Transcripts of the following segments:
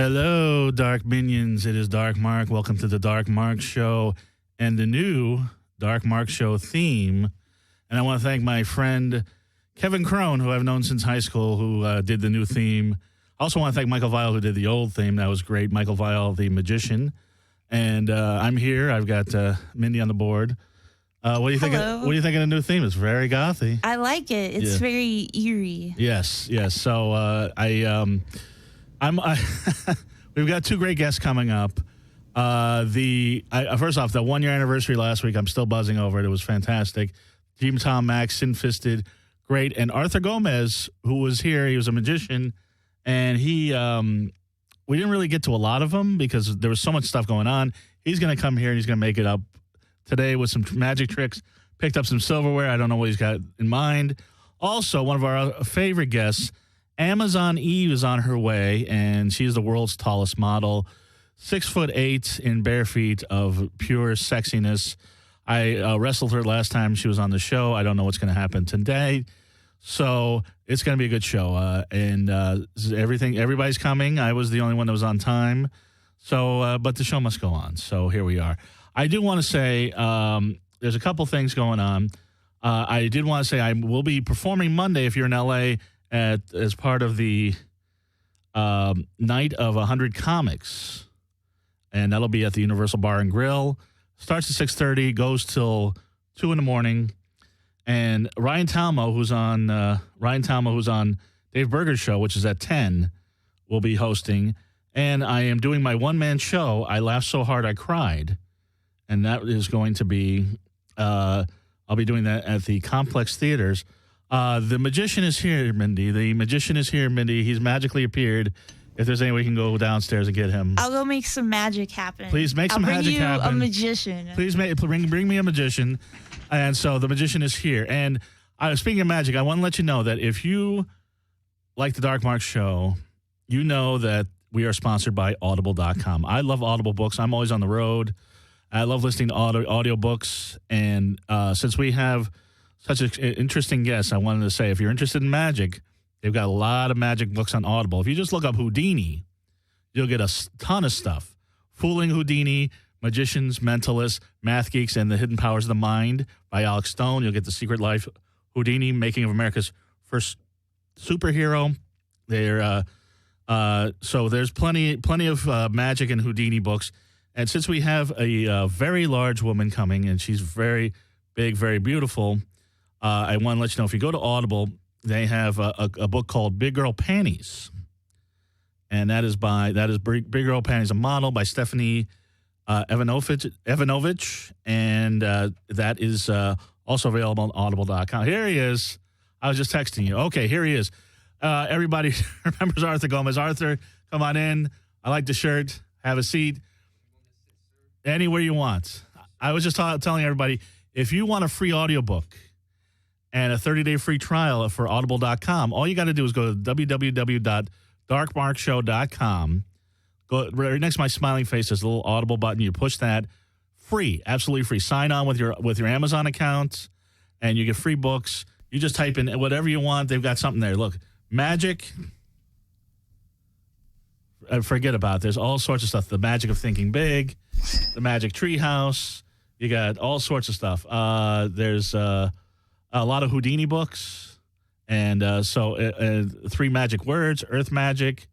Hello, Dark Minions. It is Dark Mark. Welcome to the Dark Mark Show and the new Dark Mark Show theme. And I want to thank my friend Kevin Crone, who I've known since high school, who did the new theme. I also want to thank Michael Vial, who did the old theme. That was great. Michael Vial, the magician. And I'm here. I've got Mindy on the board. What do you think? What do you think of the new theme? It's very gothy. I like it. It's very eerie. Yes. So we've got two great guests coming up. First off, the 1 year anniversary last week, I'm still buzzing over it. It was fantastic. Team Tom Max, Sin Fisted, great. And Arthur Gomez, who was here, he was a magician, and we didn't really get to a lot of them because there was so much stuff going on. He's going to come here and he's going to make it up today with some magic tricks. Picked up some silverware. I don't know what he's got in mind. Also, one of our favorite guests, Amazon Eve, is on her way, and she's the world's tallest model, 6'8" in bare feet of pure sexiness. I wrestled her last time she was on the show. I don't know what's going to happen today, so it's going to be a good show. Everybody's coming. I was the only one that was on time, so but the show must go on. So here we are. I do want to say there's a couple things going on. I did want to say I will be performing Monday if you're in L.A. as part of the Night of 100 Comics, and that'll be at the Universal Bar and Grill. Starts at 6:30, goes till 2 in the morning. And Ryan Talmo, who's on Dave Berger's show, which is at 10, will be hosting. And I am doing my one-man show, I Laughed So Hard I Cried. And that is going to be, I'll be doing that at the Complex Theaters. The magician is here, Mindy. He's magically appeared. If there's any way you can go downstairs and get him. I'll go make some magic happen. Please make some magic happen. I'll bring you a magician. Please bring me a magician. And so the magician is here. And speaking of magic, I want to let you know that if you like the Dark Mark Show, you know that we are sponsored by Audible.com. I love Audible books. I'm always on the road. I love listening to audio books. And since we have such an interesting guest, I wanted to say, if you're interested in magic, they've got a lot of magic books on Audible. If you just look up Houdini, you'll get a ton of stuff. Fooling Houdini, Magicians, Mentalists, Math Geeks, and the Hidden Powers of the Mind by Alex Stone. You'll get The Secret Life Houdini, Making of America's First Superhero. So there's plenty of magic and Houdini books. And since we have a very large woman coming, and she's very big, very beautiful, I want to let you know, if you go to Audible, they have a book called Big Girl Panties. And that is Big Girl Panties, a model by Stephanie Evanovich. And that is also available on Audible.com. Here he is. I was just texting you. Okay, here he is. Everybody remembers Arthur Gomez. Arthur, come on in. I like the shirt. Have a seat. Anywhere you want. I was just telling everybody, if you want a free audiobook and a 30-day free trial for Audible.com, all you got to do is go to www.darkmarkshow.com. Go right next to my smiling face, there's a little Audible button. You push that. Free, absolutely free. Sign on with your Amazon account, and you get free books. You just type in whatever you want. They've got something there. Look, magic. Forget about it. There's all sorts of stuff. The magic of thinking big, the magic treehouse. You got all sorts of stuff. There's a lot of Houdini books, and 3 magic words, earth magic,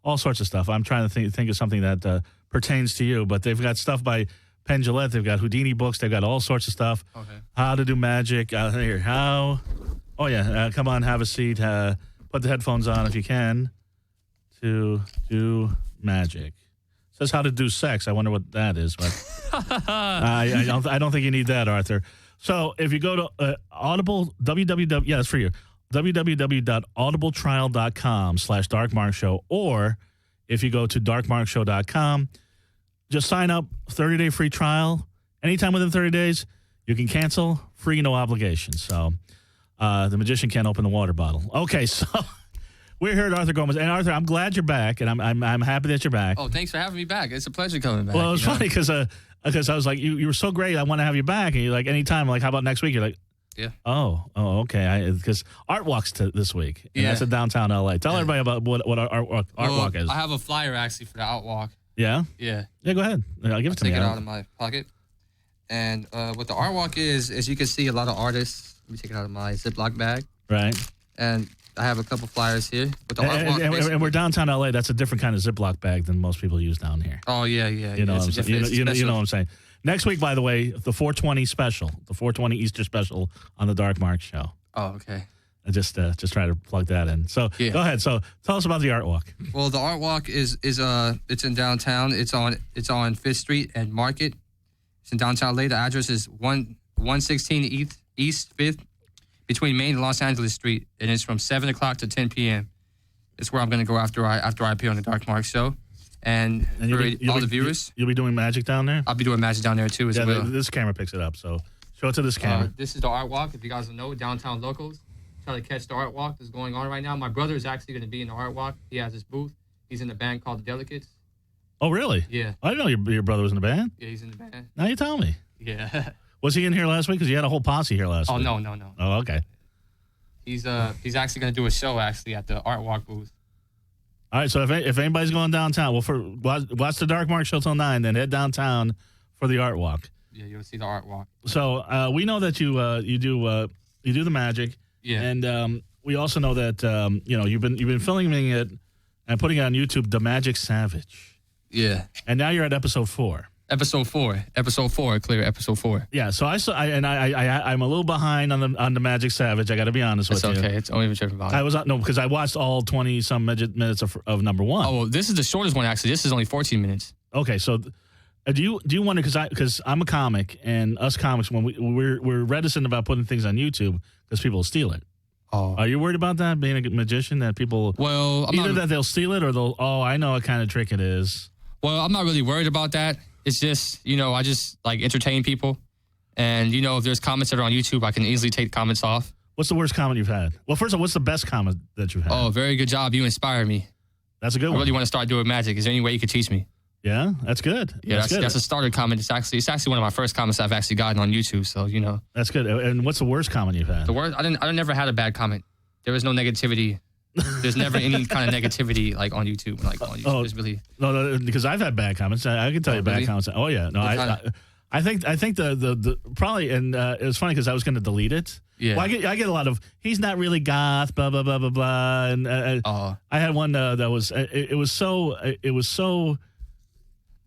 all sorts of stuff. I'm trying to think of something that pertains to you, but they've got stuff by Penn Jillette. They've got Houdini books. They've got all sorts of stuff. Okay. How to do magic. Here, how? Oh, yeah. Come on, have a seat. Put the headphones on if you can to do magic. It says how to do sex. I wonder what that is, but I don't think you need that, Arthur. So if you go to Audible, that's for you, www.audibletrial.com/darkmarkshow, or if you go to darkmarkshow.com, just sign up, 30-day free trial. Anytime within 30 days, you can cancel, free, no obligation. So the magician can't open the water bottle. Okay, so we're here at Arthur Gomez. And Arthur, I'm glad you're back, and I'm happy that you're back. Oh, thanks for having me back. It's a pleasure coming back. Well, it was funny because I was like, you were so great, I want to have you back. And you're like, anytime. I'm like, how about next week? You're like, yeah. Oh, okay. Because Art Walk's this week. And that's in downtown LA. Tell everybody about what Art Walk is. I have a flyer actually for the Art Walk. Yeah? Yeah. Yeah, go ahead. I'll give it to me. Take it out of my pocket. And what the Art Walk is you can see a lot of artists. Let me take it out of my Ziploc bag. Right. And I have a couple flyers here. With the Art Walk, and we're downtown LA. That's a different kind of Ziploc bag than most people use down here. Oh, yeah. You know what I'm saying? You know what I'm saying? Next week, by the way, the 420 special, the 420 Easter special on the Dark Mark Show. Oh, okay. I just try to plug that in. So go ahead. So tell us about the Art Walk. Well, the Art Walk is it's in downtown. It's on 5th Street and Market. It's in downtown LA. The address is 116 East 5th between Main and Los Angeles Street, and it's from 7 o'clock to 10 p.m. It's where I'm going to go after I appear on the Dark Mark Show. And all the viewers. You'll be doing magic down there? I'll be doing magic down there too as well. This camera picks it up, so show it to this camera. This is the Art Walk. If you guys don't know, downtown locals try to catch the Art Walk that's going on right now. My brother is actually going to be in the Art Walk. He has his booth. He's in a band called The Delicates. Oh, really? Yeah. I didn't know your brother was in a band. Yeah, he's in the band. Now you tell me. Yeah. Was he in here last week? Because you had a whole posse here last week. Oh, no. Oh, okay. He's actually going to do a show actually at the Art Walk booth. All right, so if anybody's going downtown, watch the Dark Mark Show till 9, then head downtown for the Art Walk. Yeah, you'll see the Art Walk. So we know that you do the magic. Yeah. And we also know that you've been filming it and putting it on YouTube, The Magic Savage. Yeah. And now you're at episode 4. Episode 4, clear episode 4. Yeah, so I'm a little behind on the Magic Savage. I got to be honest with you. It's okay. It's only tripping about it. Because I watched all 20 some minutes of number 1. Oh, well, this is the shortest one actually. This is only 14 minutes. Okay, so do you wonder because I'm a comic and us comics when we're reticent about putting things on YouTube because people will steal it. Oh, are you worried about that being a magician that people? Well, that they'll steal it or they'll. Oh, I know what kind of trick it is. Well, I'm not really worried about that. It's just, I just like entertain people. And, if there's comments that are on YouTube, I can easily take comments off. What's the worst comment you've had? Well, first of all, what's the best comment that you've had? Oh, very good job. You inspire me. That's a good one. I really want to start doing magic. Is there any way you could teach me? Yeah, that's good. Yeah, that's a starter comment. It's actually one of my first comments I've actually gotten on YouTube. So, That's good. And what's the worst comment you've had? The worst? I never had a bad comment. There was no negativity. There's never any kind of negativity like on YouTube. It's really no, because I've had bad comments. I can tell you bad comments. Oh yeah, no, I think the probably, and it was funny because I was going to delete it. Yeah, well, I get a lot of he's not really goth, blah blah blah blah blah, and I had one that was it was so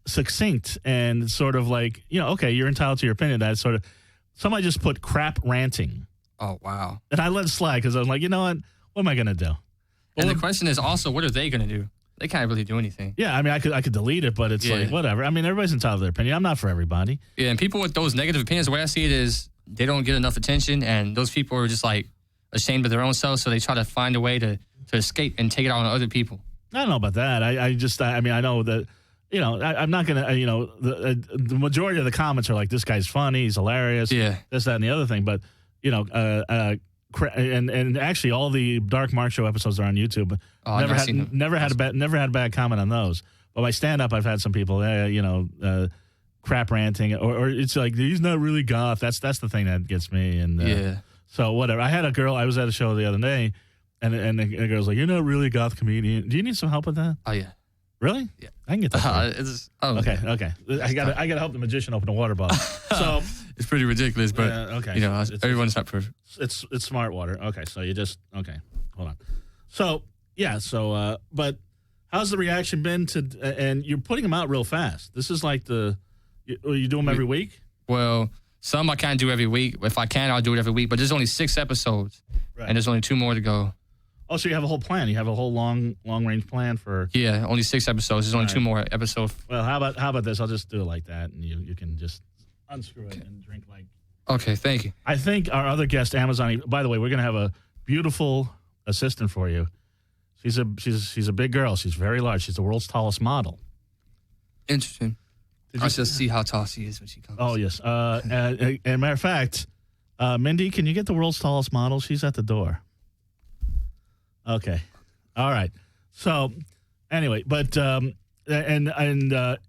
succinct and sort of like okay, you're entitled to your opinion. That sort of somebody just put crap ranting. Oh wow, and I let it slide because I was like, you know what am I going to do? And the question is also, what are they going to do? They can't really do anything. Yeah, I mean, I could delete it, but it's like, whatever. I mean, everybody's entitled to their opinion. I'm not for everybody. Yeah, and people with those negative opinions, the way I see it is they don't get enough attention, and those people are just like ashamed of their own selves, so they try to find a way to escape and take it out on other people. I don't know about that. I mean, I know that, I'm not going to, the majority of the comments are like, this guy's funny, he's hilarious, this, that, and the other thing. But, and actually, all the Dark Mark Show episodes are on YouTube. Oh, never had a bad comment on those. But my stand up, I've had some people, crap ranting, or it's like he's not really goth. That's the thing that gets me. And so whatever. I had a girl. I was at a show the other day, and the girl's like, "You're not really a goth comedian. Do you need some help with that?" Oh yeah. Really? Yeah. I can get that. Okay. I got to help the magician open a water bottle. So it's pretty ridiculous, but everyone's not perfect. It's smart water. Okay, so you just hold on. So but how's the reaction been to? And you're putting them out real fast. This is like you do them every week. Well, some I can't do every week. If I can, I'll do it every week. But there's only 6 episodes, and there's only 2 more to go. Oh, so you have a whole plan. You have a whole long range plan for. Yeah, only 6 episodes. There's only 2 more episodes. Well, how about this? I'll just do it like that, and you can just unscrew it and drink like. Okay, thank you. I think our other guest, Amazon. By the way, we're gonna have a beautiful assistant for you. She's a big girl. She's very large. She's the world's tallest model. Interesting. I'll just see how tall she is when she comes. Oh yes. And matter of fact, Mindy, can you get the world's tallest model? She's at the door. Okay. All right. So anyway, but and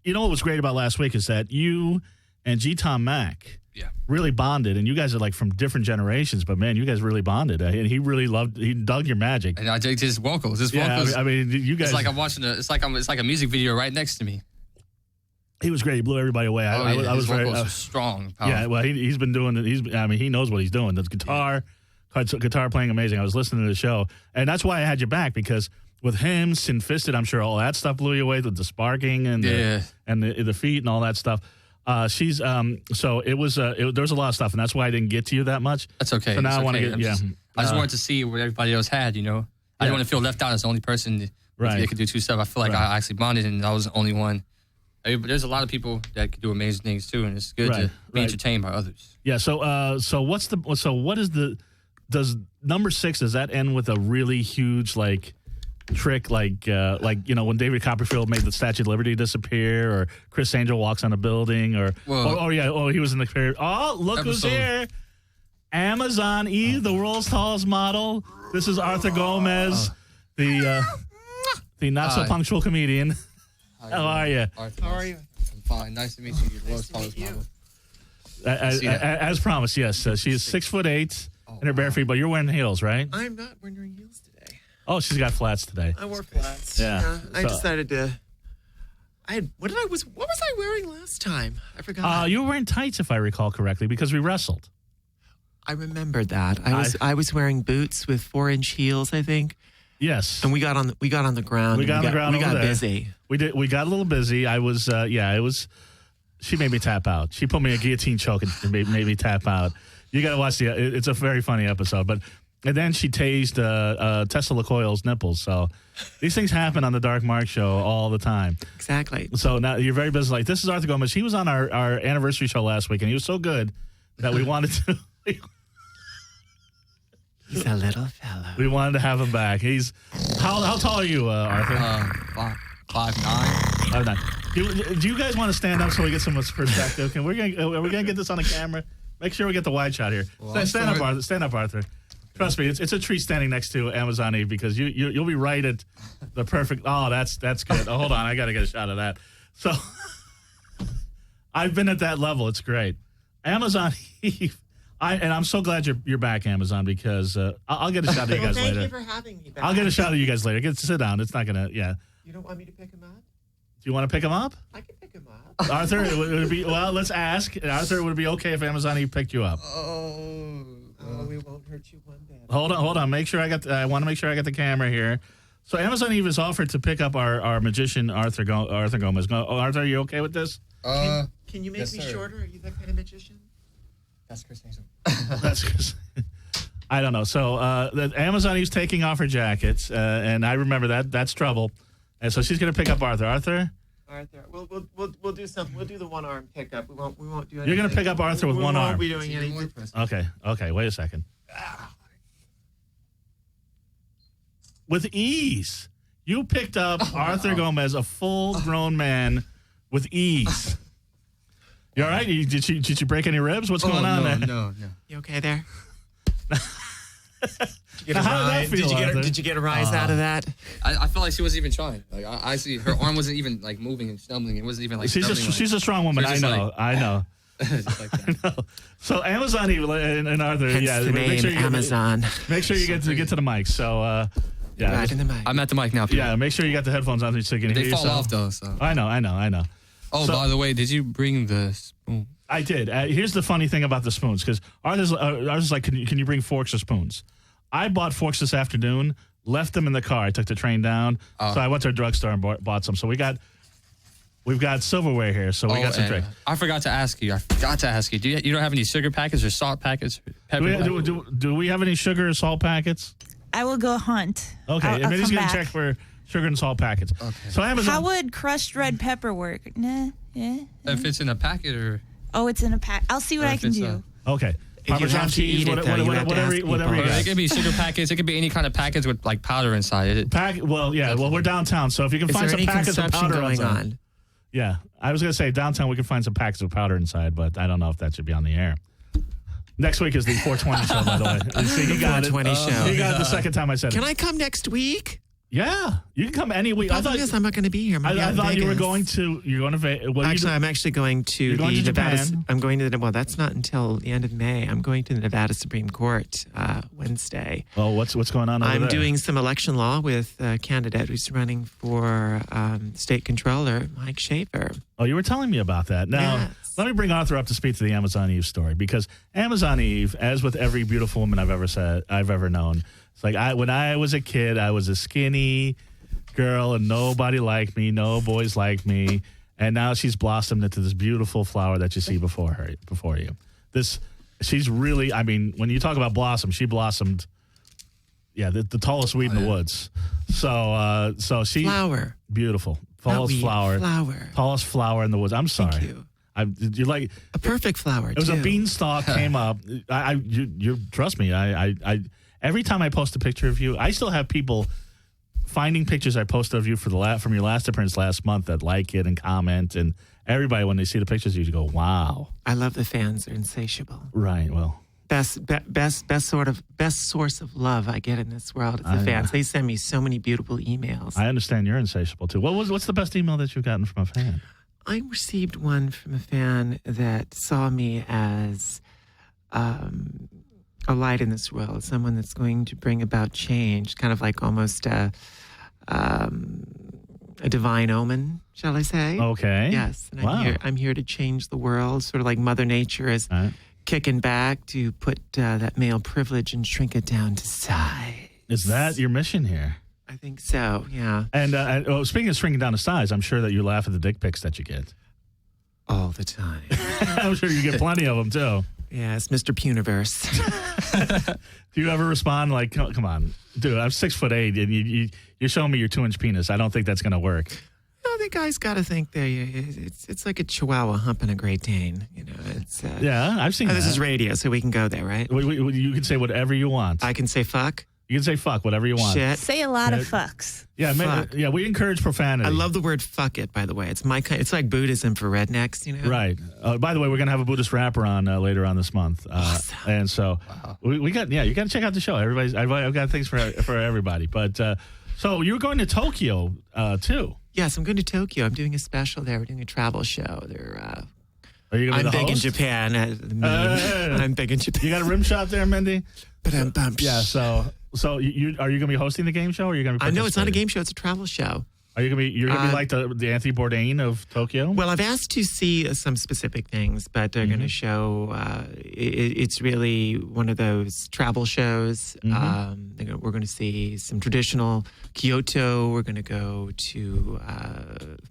you know what was great about last week is that you and G. Tom Mack really bonded. And you guys are like from different generations, but man, you guys really bonded. And he dug your magic. And I dig his vocals. I mean, you guys. It's like I'm watching it's like a music video right next to me. He was great. He blew everybody away. I was very strong. Powerful. Yeah, well, he's been doing it. He knows what he's doing. That's guitar playing amazing. I was listening to the show, and that's why I had you back, because with him, Sin Fisted, I'm sure all that stuff blew you away with the sparking and the feet and all that stuff. She's so it was there was a lot of stuff, and that's why I didn't get to you that much. That's okay. So now I want to get I just wanted to see what everybody else had. I didn't want to feel left out as the only person that could do two stuff. I feel like I actually bonded, and I was the only one. But there's a lot of people that can do amazing things too, and it's good to be entertained by others. Yeah. So what is does number 6, does that end with a really huge trick when David Copperfield made the Statue of Liberty disappear, or Chris Angel walks on a building, he was in the period. Oh, look who's here. Amazon Eve, the world's tallest model. This is Arthur Gomez, the not so punctual comedian. How are you? Arthur, how are you? I'm fine. Nice to meet you. The world's tallest model. As promised, yes. She is 6'8" in her bare feet, but you're wearing heels, right? I'm not wearing heels today. Oh, she's got flats today. I wore flats. Yeah. I decided to. What was I wearing last time? I forgot. You were wearing tights, if I recall correctly, because we wrestled. I remembered that. I was wearing boots with 4-inch heels, I think. Yes. And we got on the ground. We got busy. We did. We got a little busy. I was. It was. She made me tap out. She put me in a guillotine choke and made me tap out. You got to watch it's a very funny episode. And then she tased Tesla Coil's nipples. So these things happen on the Dark Mark show all the time. Exactly. So now you're very busy. This is Arthur Gomez. He was on our anniversary show last week, and he was so good that we wanted to. He's a little fellow. We wanted to have him back. He's how tall are you, Arthur? 5'9". 5'9". Do you guys want to stand up so we get some perspective? Are we gonna get this on the camera? Make sure we get the wide shot here. Stand up, Arthur. Stand up, Arthur. Trust me, it's a treat standing next to Amazon Eve, because you'll be right at the perfect. Oh, that's good. Oh, hold on, I gotta get a shot of that. So I've been at that level. It's great. Amazon Eve. I'm so glad you're back, Amazon, because I'll get a shot of you guys later. Thank you for having me back. I'll get a shot of you guys later. Get to sit down. It's not gonna. Yeah. You don't want me to pick him up? Do you want to pick him up? I can pick him up. Arthur, it would be. Well, let's ask. Arthur, would it be okay if Amazon Eve picked you up? Oh, we won't hurt you one bit. Hold on. I want to make sure I got the camera here. So Amazon Eve has offered to pick up our magician Arthur Gomez. Arthur, are you okay with this? Can you make me shorter? Are you that kind of magician? That's Chris Angel. That's Chris. I don't know. So Amazon Eve's taking off her jackets, and I remember that's trouble. And so she's going to pick up Arthur. Arthur, we'll do something. We'll do the one-arm pickup. We won't do anything. You're going to pick up Arthur with one arm. We won't be doing anything. Okay. Wait a second. With ease, you picked up Arthur Gomez, a full-grown man, with ease. You all right? Did you break any ribs? What's going on there? No. You okay there? Did you get a rise out of that? I felt like she wasn't even trying. Like I see her arm wasn't even like moving and stumbling. It wasn't even like she's a strong woman. I know. I know. So Amazon and Arthur, Hence the name, make sure you Amazon. Make sure you get to the mic. So right in the mic. I'm at the mic now. People. Yeah, make sure you got the headphones on so you can hear yourself. They fall off though. So. I know. Oh, by the way, did you bring the spoon? I did. Here's the funny thing about the spoons, because Arthur's like, can you bring forks or spoons? I bought forks this afternoon, left them in the car. I took the train down, so I went to a drugstore and bought some. So we've got silverware here, so we got some drinks. I forgot to ask you. You don't have any sugar packets or salt packets? Do we have any sugar or salt packets? I will go hunt. Okay, I'll Minnie's come going to back. check for sugar and salt packets. Okay. So Amazon. How would crushed red pepper work? Nah. If it's in a packet or. Oh, it's in a pack. I'll see what I can do. Okay. Parmesan cheese, whatever you got. It could be sugar packets. It could be any kind of packets with like powder inside. Well, we're downtown, so if you can find some packets of powder going on. Yeah, I was going to say downtown we can find some packets of powder inside, but I don't know if that should be on the air. Next week is the 420 show, by the way. See, he got it. 420 show. He got it the second time I said it. Can I come next week? Yeah, you can come any week. The problem is I'm not going to be here. I thought you were going to. You're going to Vegas. Actually, I'm actually going to You're going to Nevada. Japan? I'm going to the. Well, that's not until the end of May. I'm going to the Nevada Supreme Court Wednesday. Oh, what's going on over there? I'm doing some election law with a candidate who's running for state controller, Mike Schaefer. Oh, you were telling me about that. Now, Yes. let me bring Arthur up to speak to the Amazon Eve story, because Amazon Eve, as with every beautiful woman I've ever known, it's like when I was a kid, I was a skinny girl and nobody liked me, no boys liked me, and now she's blossomed into this beautiful flower that you see before you. She's really, I mean, when you talk about blossom, she blossomed. Yeah, the tallest weed in the woods. So she Flower. beautiful, Not tallest weed, flower, flower. tallest flower in the woods. I'm sorry. Thank you. You're like A perfect flower. it was a beanstalk came up. You trust me. I every time I post a picture of you, I still have people finding pictures I posted of you from your last appearance last month that like it and comment, and everybody when they see the pictures, you go, "Wow!" I love the fans. They're insatiable. Right. Well, Best source of love I get in this world is the fans. They send me so many beautiful emails. I understand you're insatiable too. What's the best email that you've gotten from a fan? I received one from a fan that saw me as a light in this world, someone that's going to bring about change, kind of like almost a divine omen, shall I say? Okay. Yes. And Wow. I'm here to change the world, sort of like Mother Nature is All right. kicking back to put that male privilege and shrink it down to size. Is that your mission here? I think so, yeah. And speaking of shrinking down to size, I'm sure that you laugh at the dick pics that you get. All the time. I'm sure you get plenty of them too. Yes, Mr. Puniverse. Do you ever respond like, "Come on, dude, I'm 6'8", and you're showing me your 2-inch penis. I don't think that's gonna work." No, the guy's got to think it's like a Chihuahua humping a Great Dane. You know, it's Yeah, I've seen that. this is radio, so we can go there, right? You can say whatever you want. I can say fuck, You can say fuck, whatever you want. shit. Say a lot of fucks. Yeah, Fuck. yeah, we encourage profanity. I love the word "fuck it." By the way, it's my kind. It's like Buddhism for rednecks, you know. Right. By the way, we're going to have a Buddhist rapper on later on this month. Awesome. And so we got, you got to check out the show. I've got things for everybody. But so you're going to Tokyo too. Yes, I'm going to Tokyo. I'm doing a special there. We're doing a travel show. Are you going to be I'm the big host? in Japan. I'm big in Japan. You got a rim shot there, Mindy? Yeah. So So are you going to be hosting the game show, or are you going to be I know it's not a participating? game show. It's a travel show. Are you going to be like the Anthony Bourdain of Tokyo? Well, I've asked to see some specific things, but they're going to show. It's really one of those travel shows. We're going to see some traditional Kyoto. We're going to go to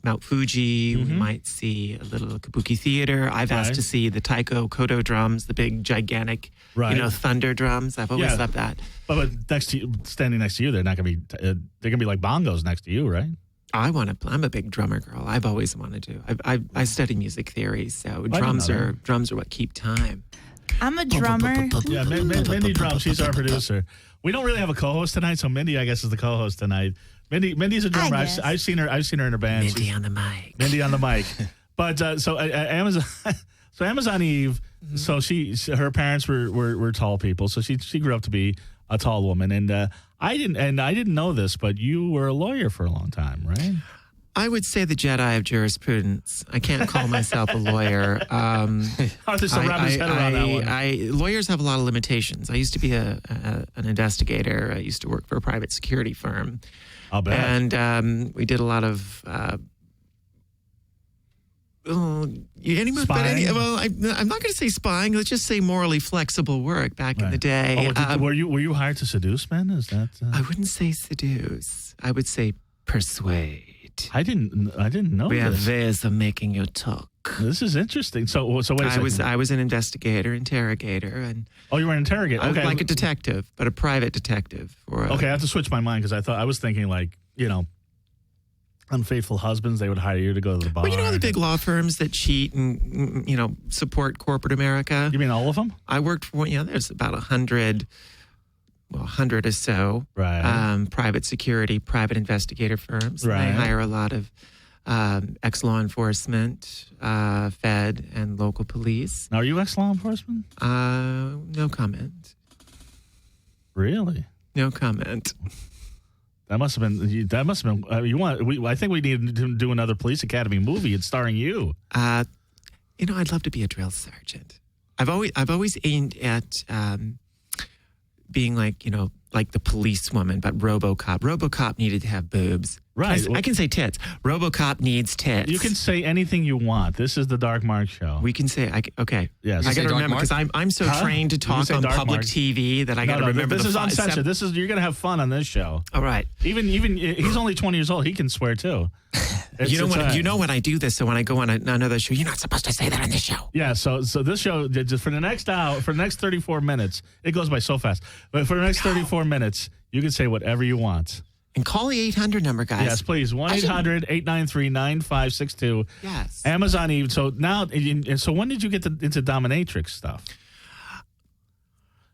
Mount Fuji. We might see a little Kabuki theater. I've asked to see the taiko koto drums, the big, gigantic, thunder drums. I've always loved that. But standing next to you, they're not going to be. They're going to be like bongos next to you, right? I'm a big drummer girl. I've always wanted to. I study music theory, so I drums didn't know are what keep time. I'm a drummer. Yeah, Mindy Drum. She's our producer. We don't really have a co-host tonight, so Mindy, I guess, is the co-host tonight. Mindy's a drummer. I guess. I've seen her in her band. Mindy on the mic. Mindy on the mic. But Amazon, so Amazon Eve. So her parents were tall people. So she grew up to be a tall woman, and I didn't know this, but you were a lawyer for a long time, right? I would say the Jedi of jurisprudence. I can't call myself a lawyer. Arthur's still wrapping his head around that one. Lawyers have a lot of limitations. I used to be an investigator. I used to work for a private security firm. I'll bet. And we did a lot of Spying? I'm not going to say spying. Let's just say morally flexible work back in the day. Were you hired to seduce men? Is that? I wouldn't say seduce. I would say persuade. I didn't know We have this. ways of making you talk. This is interesting. So wait a second. I was an investigator, interrogator, and you were an interrogator. I was Okay, like a detective, but a private detective. Okay, I have to switch my mind because I was thinking like, unfaithful husbands, they would hire you to go to the bar. Well, you know the big law firms that cheat and support corporate America. You mean all of them? I worked for there's about 100 or so Right. private security, private investigator firms. Right. I hire a lot of ex-law enforcement, Fed, and local police. Now, are you ex-law enforcement? No comment. Really? No comment. That must have been. That must have been. I think we need to do another Police Academy movie. It's starring you. I'd love to be a drill sergeant. I've always aimed at being like the policewoman, but RoboCop. RoboCop needed to have boobs. Right. I can say tits. RoboCop needs tits. You can say anything you want. This is the Dark Mark Show. We can say, okay. Yes. I got to remember because I'm so trained to talk on public TV that I got to remember. This is uncensored. You're going to have fun on this show. All right. Even he's only 20 years old. He can swear too. When I do this, so when I go on another show, you're not supposed to say that on this show. Yeah, so this show, just for the next hour, for the next 34 minutes, it goes by so fast. But for the next 34 minutes, you can say whatever you want. And call the 800 number, guys. Yes, please. 1-800-893-9562. Yes. Amazon Eve. So now, so when did you get into dominatrix stuff?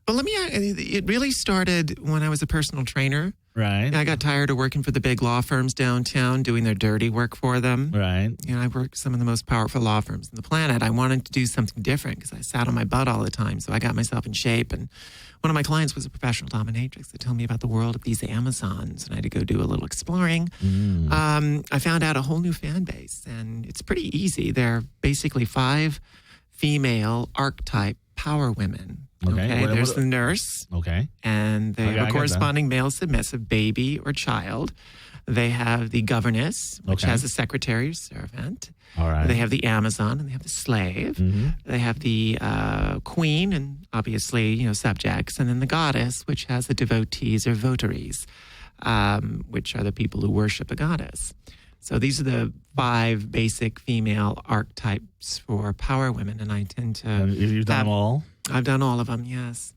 Well, it really started when I was a personal trainer. Right. I got tired of working for the big law firms downtown, doing their dirty work for them. Right. I worked some of the most powerful law firms on the planet. I wanted to do something different because I sat on my butt all the time. So I got myself in shape. And one of my clients was a professional dominatrix that told me about the world of these Amazons. And I had to go do a little exploring. I found out a whole new fan base. And it's pretty easy. They're basically 5 female archetype power women. Okay. There's the nurse. Okay. And they have a corresponding male submissive baby or child. They have the governess, which has a secretary or servant. All right. They have the Amazon, and they have the slave. Mm-hmm. They have the queen, and obviously, subjects. And then the goddess, which has the devotees or votaries, which are the people who worship a goddess. So these are the 5 basic female archetypes for power women, and I tend to. And you've done them all? I've done all of them, yes.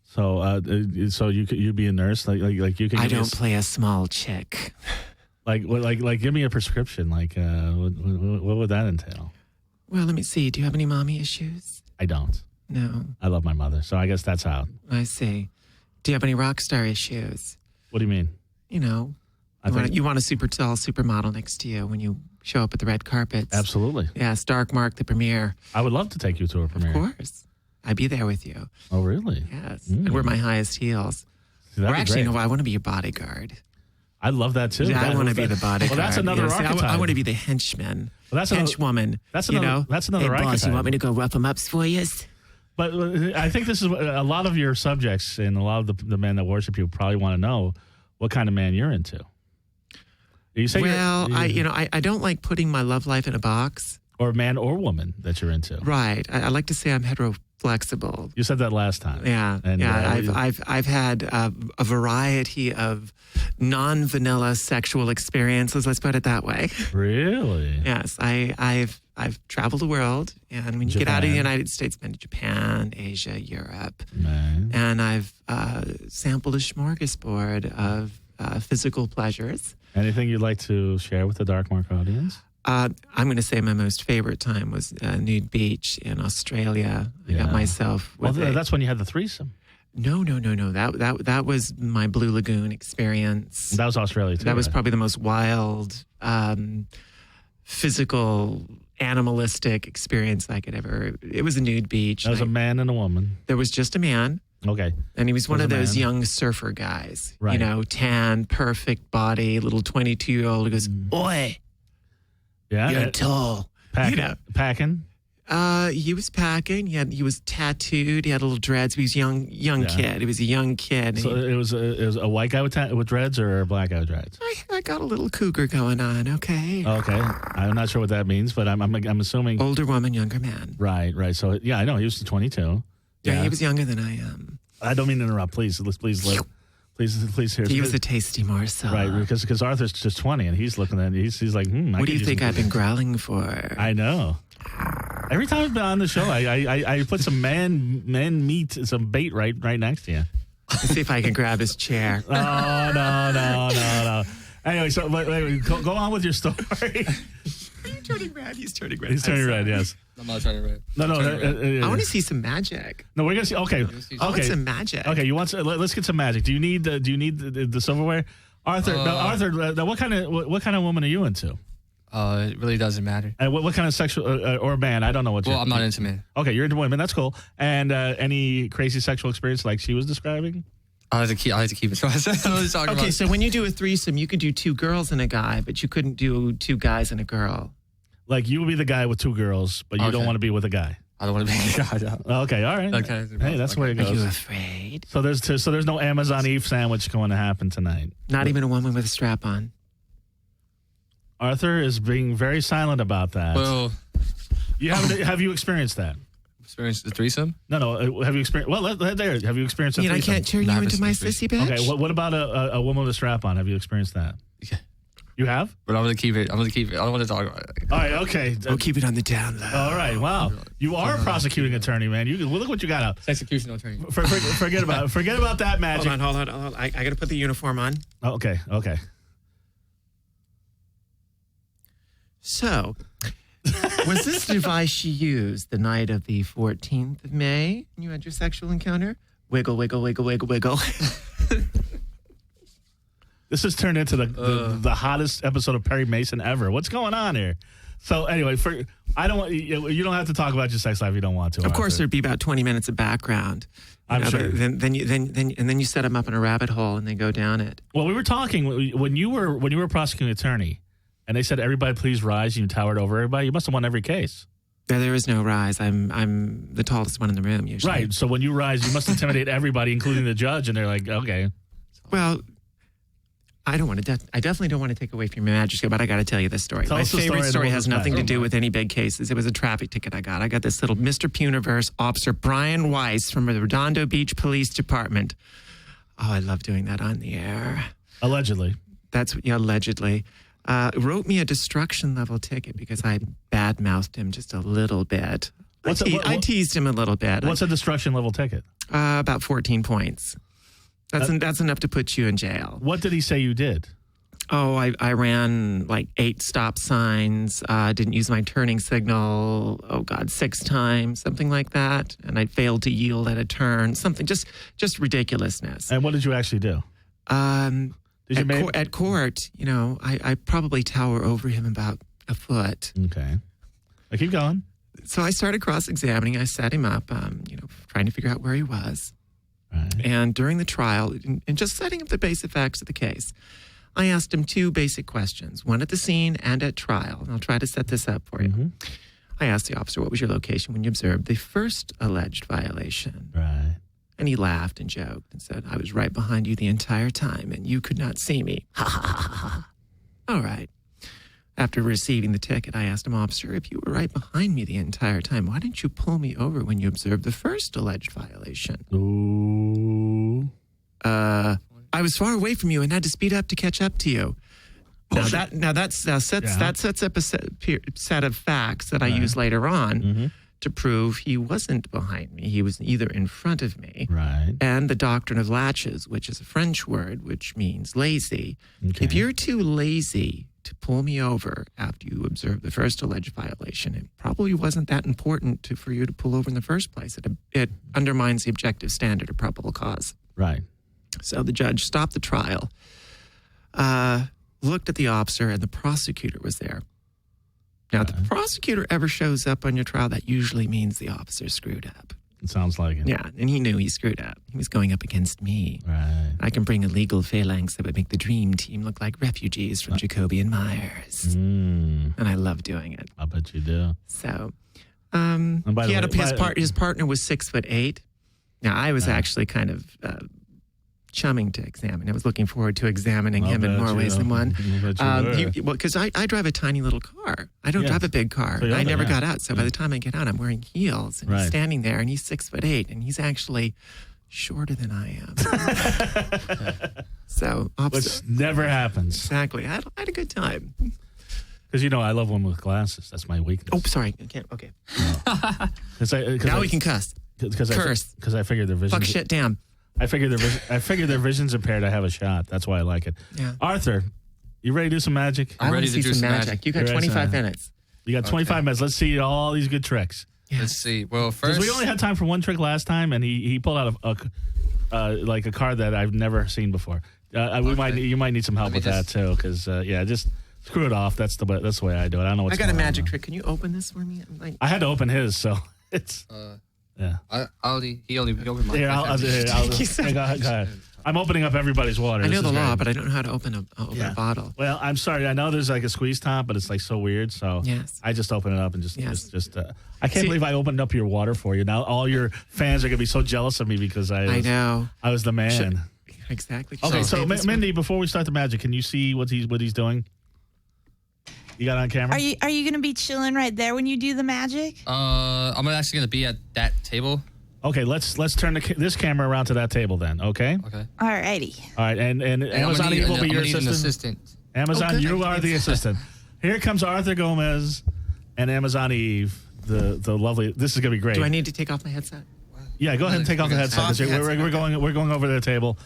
So, so you'd be a nurse, like you can. I don't play a small chick. Like, give me a prescription. Like, what would that entail? Well, let me see. Do you have any mommy issues? I don't. No. I love my mother, so I guess that's out. I see. Do you have any rock star issues? What do you mean? You want a super tall supermodel next to you when you show up at the red carpets. Absolutely. Yes, Dark Mark, the premiere. I would love to take you to a premiere. Of course. I'd be there with you. Oh, really? Yes. I'd wear my highest heels. See, or actually, no, I want to be your bodyguard. I love that, too. Yeah, I want to be the bodyguard. Well, that's another archetype. I want to be the henchman. Well, that's henchwoman. That's another hey, archetype. Boss, you want me to go rough them ups for you? But I think this is a lot of your subjects and a lot of the men that worship you probably want to know what kind of man you're into. You say I don't like putting my love life in a box. Or man or woman that you're into. Right. I like to say I'm hetero-flexible. You said that last time. Yeah. And I've had a variety of non-vanilla sexual experiences. Let's put it that way. Really? Yes. I've traveled the world, and when you get out of the United States, been to Japan, Asia, Europe, and I've sampled a smorgasbord of physical pleasures. Anything you'd like to share with the Dark Mark audience? I'm going to say my most favorite time was Nude Beach in Australia. I got myself with that's when you had the threesome. No. That was my Blue Lagoon experience. That was Australia, too. That was probably the most wild, physical, animalistic experience I could ever. It was a nude beach. That was a man and a woman. There was just a man. Okay. And he was one of those young surfer guys. Right. Tan, perfect body, little 22-year-old who goes, "Oi, you're tall." Packing? He was packing. He was tattooed. He had little dreads. He was young kid. He was a young kid. So it was a white guy with dreads or a black guy with dreads? I got a little cougar going on. Okay. Okay. I'm not sure what that means, but I'm assuming older woman, younger man. Right. So yeah, I know he was 22. Yeah, he was younger than I am. I don't mean to interrupt. Please hear. He was a tasty morsel. Right, because Arthur's just 20 and he's looking at it. He's like, what do you think I've been growling for? I know. Every time I've been on the show, I put some man meat, some bait right next to you. Let's see if I can grab his chair. Oh, no. Anyway, so go on with your story. Are you turning red? He's turning red. He's turning red, yes. I'm not turning red. No. I want to see some magic. No, we're gonna see. Okay. I want some magic. Okay, let's get some magic. Do you need the silverware, Arthur? Arthur, what kind of woman are you into? It really doesn't matter. And what kind of sexual or man? I don't know what. Well, I'm not into men. Okay, you're into women. That's cool. And any crazy sexual experience like she was describing? I have to keep it to myself. I don't know what you're talking Okay, about. so when you do a threesome, you could do 2 girls and a guy, but you couldn't do 2 guys and a girl. Like you would be the guy with 2 girls, but you don't Okay. want to be with a guy. I don't want to be a guy. No. Okay, all right. Okay. Hey, that's where it Are you goes. afraid? So there's no Amazon Eve sandwich going to happen tonight. Not even a woman with a strap on. Arthur is being very silent about that. Well, Have you experienced that? experience the threesome. No. Have you experienced? Well, there. Have you experienced? I threesome? can't turn you Never into my seen a sissy bitch. Okay. What about a woman with a strap on? Have you experienced that? Yeah. You have? But I'm gonna keep it. I don't want to talk about it. All right. Okay. Oh, keep it on the down low. All right. Wow. You are a prosecuting attorney, man. Look what you got out. Execution attorney. Forget about that magic. Hold on. I got to put the uniform on. Okay. So, was this device she used the night of the 14th of May when you had your sexual encounter? Wiggle, wiggle, wiggle, wiggle, wiggle. This has turned into the hottest episode of Perry Mason ever. What's going on here? So anyway, you don't have to talk about your sex life if you don't want to. Of course, Arthur. there'd be about 20 minutes of background. I'm sure. Then you set them up in a rabbit hole and they go down it. Well, we were talking when you were a prosecuting attorney, and they said everybody please rise, and you towered over everybody. You must have won every case. There is no rise. I'm the tallest one in the room usually. Right. So when you rise, you must intimidate everybody, including the judge, and they're like, okay. Well, I don't want to. I definitely don't want to take away from your majesty, but I got to tell you this story. Tell My us the favorite story story and has we'll nothing to respect. do with any big cases. It was a traffic ticket I got. I got this little Mr. Puniverse officer, Brian Weiss from the Redondo Beach Police Department. Oh, I love doing that on the air. Allegedly. That's allegedly. Wrote me a destruction level ticket because I badmouthed him just a little bit. I teased him a little bit. What's a destruction level ticket? About 14 points. That's enough to put you in jail. What did he say you did? Oh, I ran like 8 stop signs, didn't use my turning signal, 6 times, something like that. And I failed to yield at a turn, something, just ridiculousness. And what did you actually do? At court, I probably tower over him about a foot. Okay. I keep going. So I started cross-examining. I set him up, trying to figure out where he was. Right. And during the trial, and just setting up the basic facts of the case, I asked him 2 basic questions, one at the scene and at trial. And I'll try to set this up for you. Mm-hmm. I asked the officer, what was your location when you observed the first alleged violation? Right. And he laughed and joked and said, I was right behind you the entire time and you could not see me. Ha, ha, ha, ha, ha. All right. After receiving the ticket, I asked him, officer, if you were right behind me the entire time, why didn't you pull me over when you observed the first alleged violation? Ooh. I was far away from you and had to speed up to catch up to you. That sets up a set of facts that I use later on to prove he wasn't behind me. He was either in front of me. Right. And the doctrine of laches, which is a French word, which means lazy. Okay. If you're too lazy to pull me over after you observe the first alleged violation, it probably wasn't that important for you to pull over in the first place. It undermines the objective standard of probable cause. Right. So the judge stopped the trial, looked at the officer, and the prosecutor was there. Now, if the prosecutor ever shows up on your trial, that usually means the officer screwed up. It sounds like it. Yeah, and he knew he screwed up. He was going up against me. Right. I can bring illegal phalanx that would make the dream team look like refugees from Jacoby and Myers. And I love doing it. I bet you do. So, And by he the had way, his partner was 6'8". Now, I was actually kind of chumming to examine. I was looking forward to examining him in more ways than one. Because I drive a tiny little car. I don't drive a big car. So I never got out. So by the time I get out, I'm wearing heels. And he's standing there, and he's 6'8", and he's actually shorter than I am. So, Which never happens. Exactly. I had a good time. Because, I love women with glasses. That's my weakness. Oh, sorry. I can't. Okay. Now we can cuss. Curse. Because I figured their vision. Fuck shit down. I figured their vision's impaired. I have a shot. That's why I like it. Yeah. Arthur, you ready to do some magic? I want ready to to see do some some magic. You got 25 minutes. You got 25 minutes. Let's see all these good tricks. Yes. Let's see. Well, Because first, we only had time for one trick last time, and he pulled out a card that I've never seen before. You might need some help with that too. Because just screw it off. That's the way I do it. I don't know what's I got a going on magic now. trick. Can you open this for me? I had to open his, so it's yeah. he only opened my. Here, I'll go ahead. I'm opening up everybody's water. I know This the is law, great. but I don't know how to open a bottle. Well, I'm sorry. I know there's like a squeeze top, but it's like so weird. So Yes. I just open it up and just I can't See- believe I opened up your water for you. Now all your fans are gonna be so jealous of me because I know. I was the man. Exactly. Okay, so save this one. Mindy, before we start the magic, can you see what he's doing? You got it on camera? Are you gonna be chilling right there when you do the magic? I'm actually gonna be at that table. Okay, let's turn this camera around to that table then. Okay. Okay. Alrighty. All right, and And Amazon Eve will be your an assistant. assistant. Amazon, good. you are the assistant. Here comes Arthur Gomez and Amazon Eve, the lovely. This is gonna be great. Do I need to take off my headset? Yeah, go ahead and take off the headset. 'Cause we're going over their table.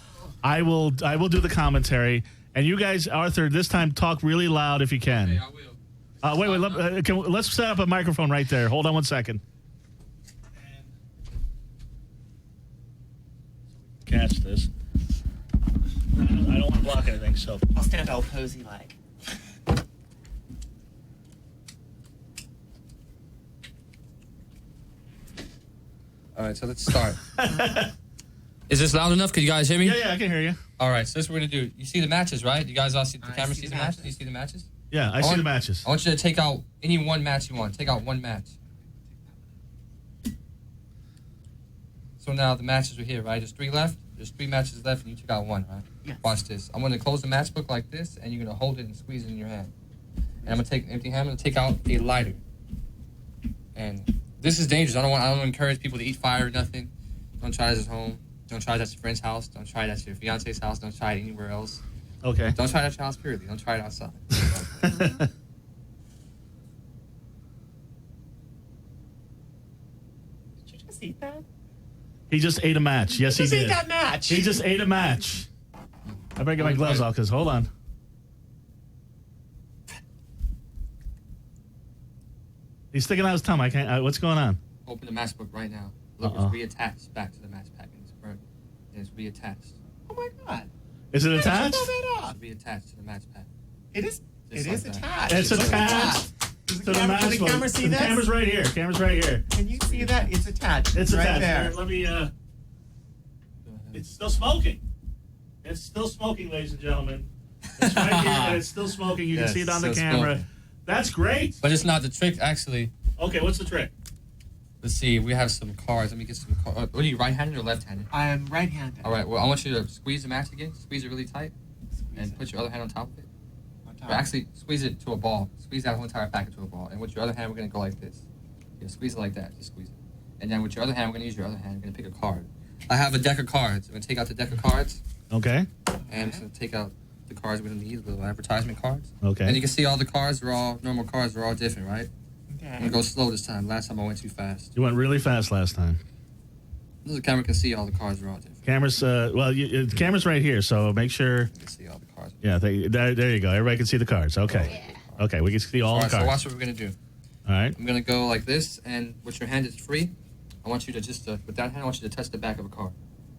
I will do the commentary, and you guys, Arthur, this time talk really loud if you can. Okay, I will. Wait. Let's set up a microphone right there. Hold on 1 second. Catch this. I don't want to block anything, so. I'll stand all posy like. All right, so let's start. Is this loud enough? Could you guys hear me? Yeah, I can hear you. All right, so this is what we're gonna do. You see the matches, right? You guys all see the I camera see sees the the matches? matches. Do you see the matches? Yeah, I see the matches. I want you to take out any one match you want. Take out one match. So now the matches are here, right? There's 3 left. There's 3 matches left, and you took out 1, right? Yes. Watch this. I'm gonna close the match book like this, and you're gonna hold it and squeeze it in your hand. And I'm gonna take an empty hand. I'm gonna take out a lighter. And this is dangerous. I don't encourage people to eat fire or nothing. Don't try this at home. Don't try it at your friend's house. Don't try it at your fiance's house. Don't try it anywhere else. Okay. Don't try it at your house, period. Don't try it outside. Did you just eat that? He just ate a match. Yes, he Just ate did. that match. He just ate a match. I better get my gloves off because hold on. He's sticking out his tongue. I can't. What's going on? Open the match book right now. Look, Uh-oh. it's reattached back to the match pack, and it's burnt. And it's reattached. Oh my god. Is it attached? Pull that off. It's reattached to the match pack. It is. Just It like is that. attached. It's Look at attached that. Does to the camera, match can the book. camera see The this? camera's right here. Camera's right here. Can you see that? It's attached. It's right attached. there. Let me. Go ahead. It's still smoking. It's still smoking, ladies and gentlemen. It's right here, and it's still smoking. You Yes, can see it on the still camera. smoking. That's great. But it's not the trick, actually. Okay, what's the trick? Let's see. We have some cards. Let me get some cards. What are you, right-handed or left-handed? I am right-handed. All right. Well, I want you to squeeze the match again. Squeeze it really tight, and put your other hand on top of it. Or actually, squeeze it to a ball. Squeeze that whole entire pack into a ball. And with your other hand, we're gonna go like this. Yeah, squeeze it like that. Just squeeze it. And then with your other hand, we're gonna use your other hand. We're gonna pick a card. I have a deck of cards. I'm gonna take out the deck of cards, Okay. and I'm just gonna take out the cards we're gonna need, the little advertisement cards. Okay. And you can see all the cards. They're all normal cards. They're all different, right? I'm Okay. gonna go slow this time. Last time I went too fast. You went really fast last time. The camera can see all the cards are all different. Camera's the camera's right here, so make sure. You can see all the cards. Yeah, there you go. Everybody can see the cards. Okay. Okay, we can see all All the right, so cards. watch what we're gonna do. All right. I'm gonna go like this, and with your hand is free. I want you to just with that hand, I want you to touch the back of a card.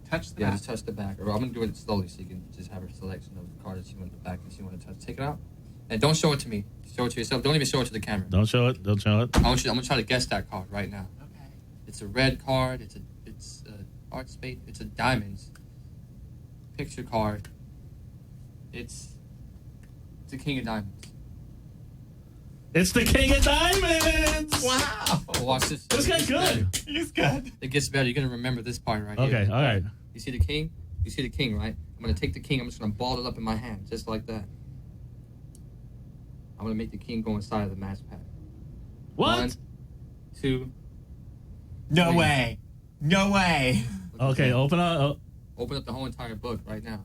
Touch the Yeah, back. just touch the back. Or I'm gonna do it slowly, so you can just have a selection of the cards that you want the back that you want to touch. Take it out, and don't show it to me. Show it to yourself. Don't even show it to the camera. Don't show it. Don't show it. I'm gonna try to guess that card right now. Okay. It's a red card. It's a heart spade. It's a diamonds. Picture card. It's a king of diamonds. It's the King of Diamonds. Wow. Oh, watch this. This guy's good. He's good. It gets better. You're gonna remember this part right here. Okay. All right. You see the king? You see the king, right? I'm gonna take the king. I'm just gonna ball it up in my hand, just like that. I'm gonna make the king go inside of the match pack. What? 1, 2. No Three. way. No way. Look at Okay. that. Open up. Open up the whole entire book right now.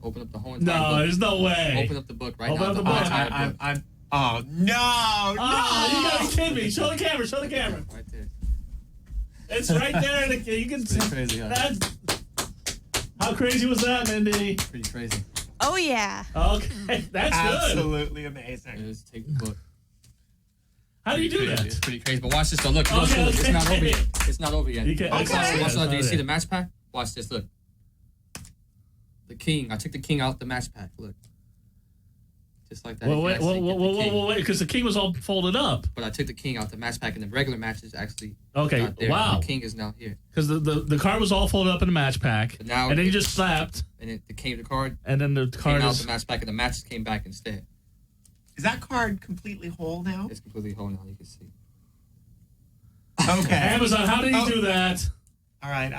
Open up the whole entire No, book. there's no way. Open up the book right Open now. up the whole book. entire book. I'm. Oh no! Oh, you gotta be kidding me! Show the camera! Show the camera! Right there. It's right there. You can see. Pretty crazy, huh? That's, how crazy was that, Mindy? Pretty crazy. Oh yeah. Okay, that's good. Absolutely amazing. Just take the book. How do you do Crazy. that? It's pretty crazy. But watch this though. Look, Okay, look, it's not okay. over yet. It's not over yet. You can't- Watch okay. this. Do you see Okay. the match pack? Watch this. Look. The king. I took the king out the match pack. Look. Just like that. Wait, because the king was all folded up. But I took the king out the match pack, and the regular match is actually okay. not there. Wow. The king is now here. Because the card was all folded up in the match pack, But now and then you just slapped, and it came the card. and then the card Came out is the match pack, and the matches came back instead. Is that card completely whole now? It's completely whole now. You can see. Okay. Amazon. How did he do that? All right.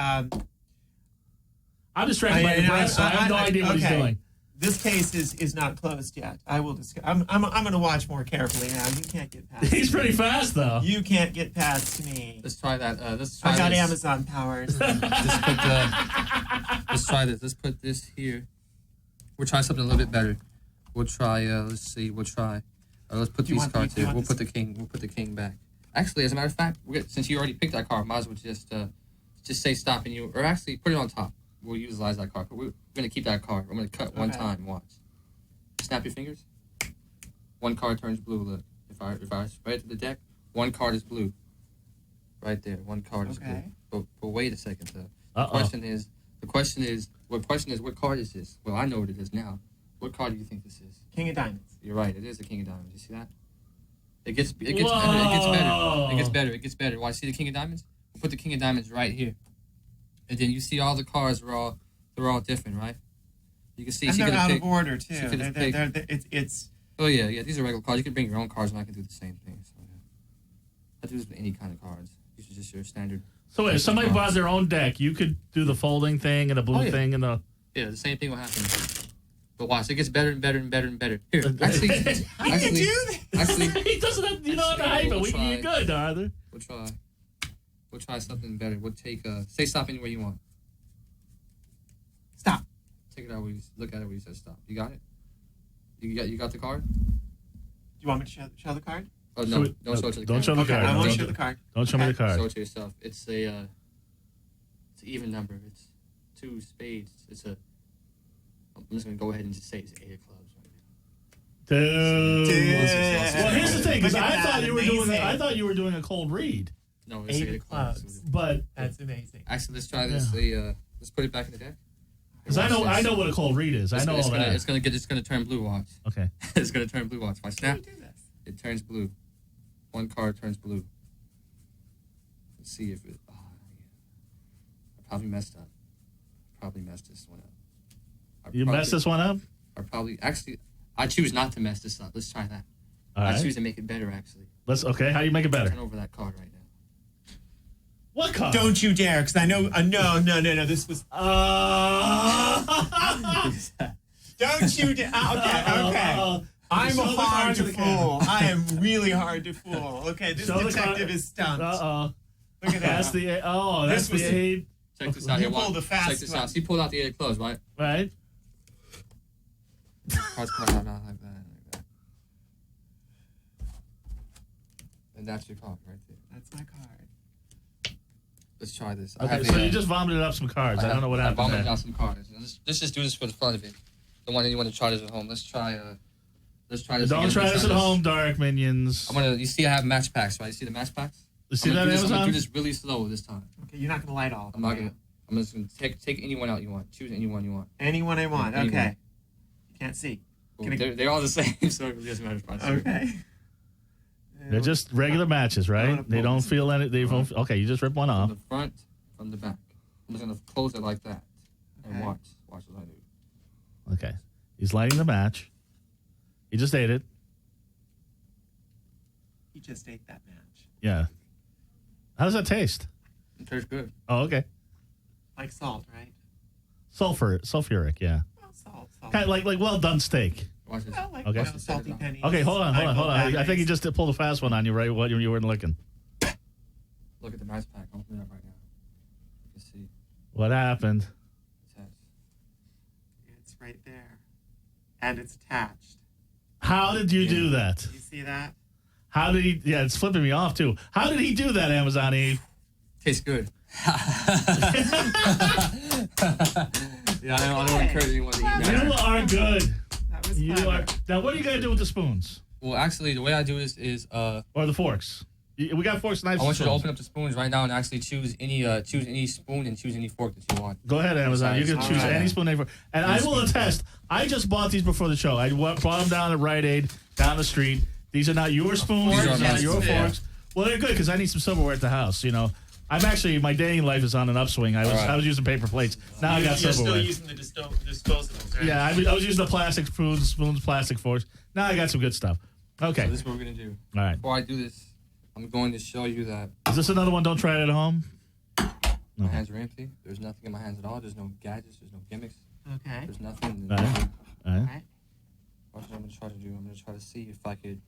I'm distracted by your breath, so I have no idea what he's doing. This case is not closed yet. I will discuss. I'm going to watch more carefully now. You can't get past. He's pretty fast though. You can't get past me. Let's try that. Let's try I got this. Amazon powers. Let's try this. Let's put this here. We'll try something a little bit better. We'll try. Let's see. We'll try. Let's put these cards here. We'll put the king. We'll put the king back. Actually, as a matter of fact, since you already picked that card, might as well just say stop and you, or actually put it on top. We'll utilize that card. We're going to keep that card. I'm going to cut one time. Watch. Snap your fingers. One card turns blue. Look. If I spread it to the deck, one card is blue. Right there. One card is blue. But wait a second though. The question is what card is this? Well, I know what it is now. What card do you think this is? King of Diamonds. You're right. It is the King of Diamonds. You see that? It gets better. It gets better. Why? See the King of Diamonds? We'll put the King of Diamonds right here. And then you see all the cards they're all different, right? You can see. And they're out of order too. It's. Oh yeah. These are regular cards. You can bring your own cards, and I can do the same thing. So yeah. I do this with any kind of cards. These are just your standard. So wait, if somebody buys their own deck, you could do the folding thing and the blue thing and the. Yeah, the same thing will happen. But watch, it gets better and better and better and better. Here, actually, He doesn't have. You don't have to hype it. You're good, Arthur. We'll try something better. We'll take say stop anywhere you want. Stop. Take it out where you look at it where you said stop. You got it? You got the card? You want me to show the card? Oh no, don't show it to the card. Don't show the card. I won't show the card. Don't show me the card. Show it to yourself. It's an even number. It's 2 spades. I'm just gonna go ahead and just say it's 8 of clubs right now. Dude. Well, here's the thing, because Look at I that. thought you were doing a cold read. No, it's 8 of clubs. But That's amazing. Actually, let's try this. Let's put it back in the deck. because I know what a cold read is. I know all that. It's gonna turn blue. Watch. Okay. It's gonna turn blue. Watch. If I snap, How do you do this? it turns blue. One card turns blue. Let's see if it. Oh, yeah. I probably messed up. Probably messed this one up. Messed this one up? I choose not to mess this up. Let's try that. All right. I choose to make it better, actually. Okay, how do you make it better? Turn over that card right now. What card? Don't you dare, because I know. No. This was. Don't you dare. Okay. I'm hard to fool. I am really hard to fool. Okay, this detective is stumped. Look at that. That's the 8. Check this out. You Here, pulled the fast check this one. out. See, he pulled out the 8 of clubs, right? Right? Cards come out like that. And that's your card right there. That's my card. Let's try this. Okay, so you just vomited up some cards. I don't know what happened. I vomited there. out some cards. Let's just do this for the fun of it. The one that you want to try this at home. Let's try this. Don't try this at home, Dark Minions. You see I have match packs, right? You see the match packs? You see that, I'm Amazon? gonna do this really slow this time. Okay, you're not gonna light all. I'm just gonna take anyone out you want. Choose anyone you want. Anyone I want. Anyone. Okay. You can't see. Well, they're all the same, so it doesn't matter if I see. Okay. They're just regular matches, right? They don't feel any. Okay, you just rip one off. From the front, from the back. I'm just gonna close it like that, and watch what I do. Okay, he's lighting the match. He just ate it. He just ate that match. Yeah. How does that taste? It tastes good. Oh, okay. Like salt, right? Sulfuric, yeah. Well, salt. Kind of like well done steak. Watch this. Well, like Okay. salty pennies. Okay, hold on. I think he just pulled a fast one on you, right? What you weren't looking. Look at the match pack. Open it up right now. You can see. What happened? It's right there, and it's attached. How did you do that? You see that? How did he? Yeah, it's flipping me off too. How did he do that, Amazon Eve? Tastes good. Yeah, I don't encourage anyone to eat that. You are good. That was You clever. are. Now, what are you gonna do with the spoons Well, actually, the way I do this is or the forks? We got forks, knives. I want you to spoons. open up the spoons right now and actually choose any spoon and choose any fork that you want. Go ahead, Amazon. You can choose any spoon, any fork. And I will attest, I just bought these before the show. I bought them down at Rite Aid, down the street. These are not your spoons. These are These are my not your spoons. forks. Well, they're good because I need some silverware at the house. You know, my dating life is on an upswing. I was using paper plates. Now I got You're silverware. still using the disposables, right? Yeah, I was using the plastic spoons, plastic forks. Now I got some good stuff. Okay. So this is what we're gonna do. All right. Before I do this, I'm going to show you that Is this another one? Don't try it at home. my hands are empty. There's nothing in my hands at all. There's no gadgets. There's no gimmicks. Okay. There's nothing. All right. All right. Right. What I'm gonna try to do, I'm gonna try to see if I could.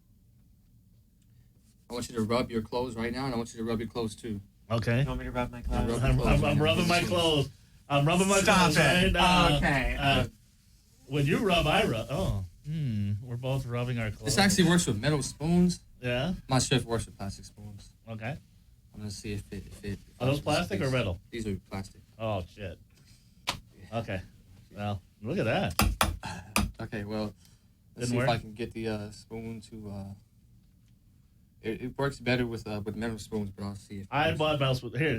I want you to rub your clothes right now, and I want you to rub your clothes too. Okay. You want me to rub my clothes? I'm rubbing my clothes. I'm rubbing my Stop clothes it. right now. Okay. When you rub, I rub. Oh. We're both rubbing our clothes. This actually works with metal spoons. Yeah. I'm not sure if it works with plastic spoons. Okay. I'm gonna see if it. Are those plastic or metal? These are plastic. Oh shit. Okay. Well, look at that. Okay, well, let's Didn't see work? if I can get the spoon to. It works better with metal spoons, but I'll see if. I bought metal spoons. Here,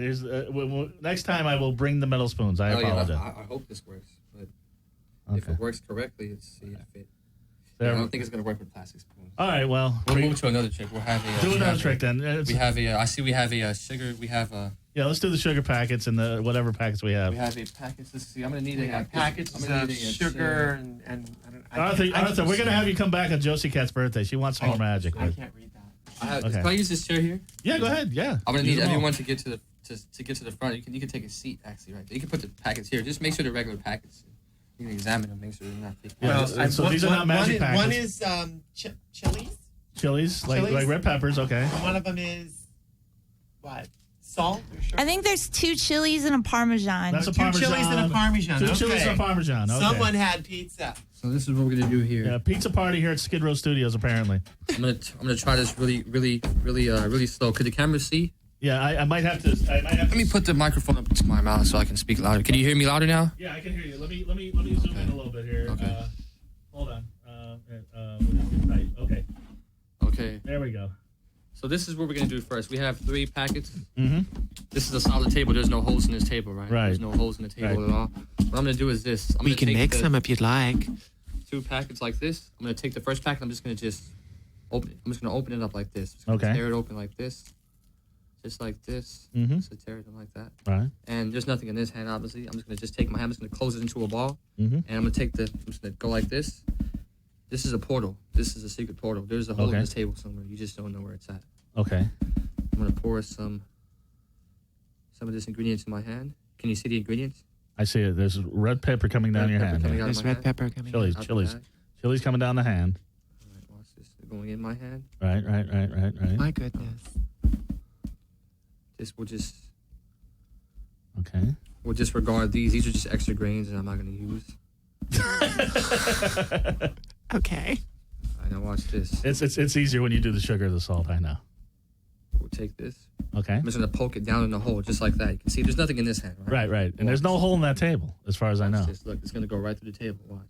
next time I will bring the metal spoons. I apologize. I hope this works, but if Okay. it works correctly, let's see if it. There. I don't think it's gonna work with plastic spoons. All right. Well, We'll move to another trick. We'll have a. do we another have trick then. We have a. I see. We have a sugar. We have a. Yeah, let's do the sugar packets and the whatever packets we have. We have a package. Let's see. I'm gonna need We got packets of sugar and Arthur, we're gonna have you come back on Josie Cat's birthday. She wants some more magic. I can't read that. Okay. Can I use this chair here? Yeah, go ahead. Yeah. I'm gonna Use need them all. everyone to get to the front. You can take a seat actually right there. You can put the packets here. Just make sure they're regular packets. You can examine them. Make sure they're not thick. Yeah, so these are not magic packets. One is chilies. Chilies, like Chilies? red peppers. Okay. And one of them is what? Salt or sugar? I think there's 2 chilies and a parmesan. That's a Two parmesan. chilies and a parmesan. 2 Okay. chilies and a parmesan. Okay. Someone had pizza. So this is what we're gonna do here. Yeah, pizza party here at Skid Row Studios. Apparently. I'm gonna try this really slow. Could the camera see? Yeah, I might have to. Let me put the microphone up to my mouth so I can speak louder. Can you hear me louder now? Yeah, I can hear you. Let me zoom in a little bit here. Okay. Hold on. Right. Okay. Okay. There we go. So this is what we're gonna do first. We have 3 packets. Mm-hmm. This is a solid table. There's no holes in this table, right? Right. There's no holes in the table Right. at all. What I'm gonna do is this. I'm We gonna can take mix them if you'd like. 2 packets like this. I'm gonna take the first packet. I'm just gonna open it. I'm just gonna open it up like this. Just gonna Okay. Tear it open like this. Just like this. Mm-hmm. So tear it like that. Right. And there's nothing in this hand, obviously. I'm just gonna take my hand. I'm just gonna close it into a ball. Mm-hmm. And I'm just gonna go like this. This is a portal. This is a secret portal. There's a hole Okay. in this table somewhere. You just don't know where it's at. Okay. I'm gonna pour some of this ingredient in my hand. Can you see the ingredients? I see it. There's red pepper coming down Red your pepper hand. coming here. out. There's my red hand. pepper coming. Chilies, Out the chilies, bag. chilies coming down the hand. All right, watch this. They're going in my hand. Right. My goodness. We'll Okay. disregard these. These are just extra grains that I'm not gonna use. Okay. I know. Watch this. It's easier when you do the sugar or the salt. I know. We'll take this. Okay. I'm just gonna poke it down in the hole, just like that. You can see there's nothing in this hand, right? Right. And there's no hole in that table, as far as I know. Watch this. Look, it's gonna go right through the table. Watch.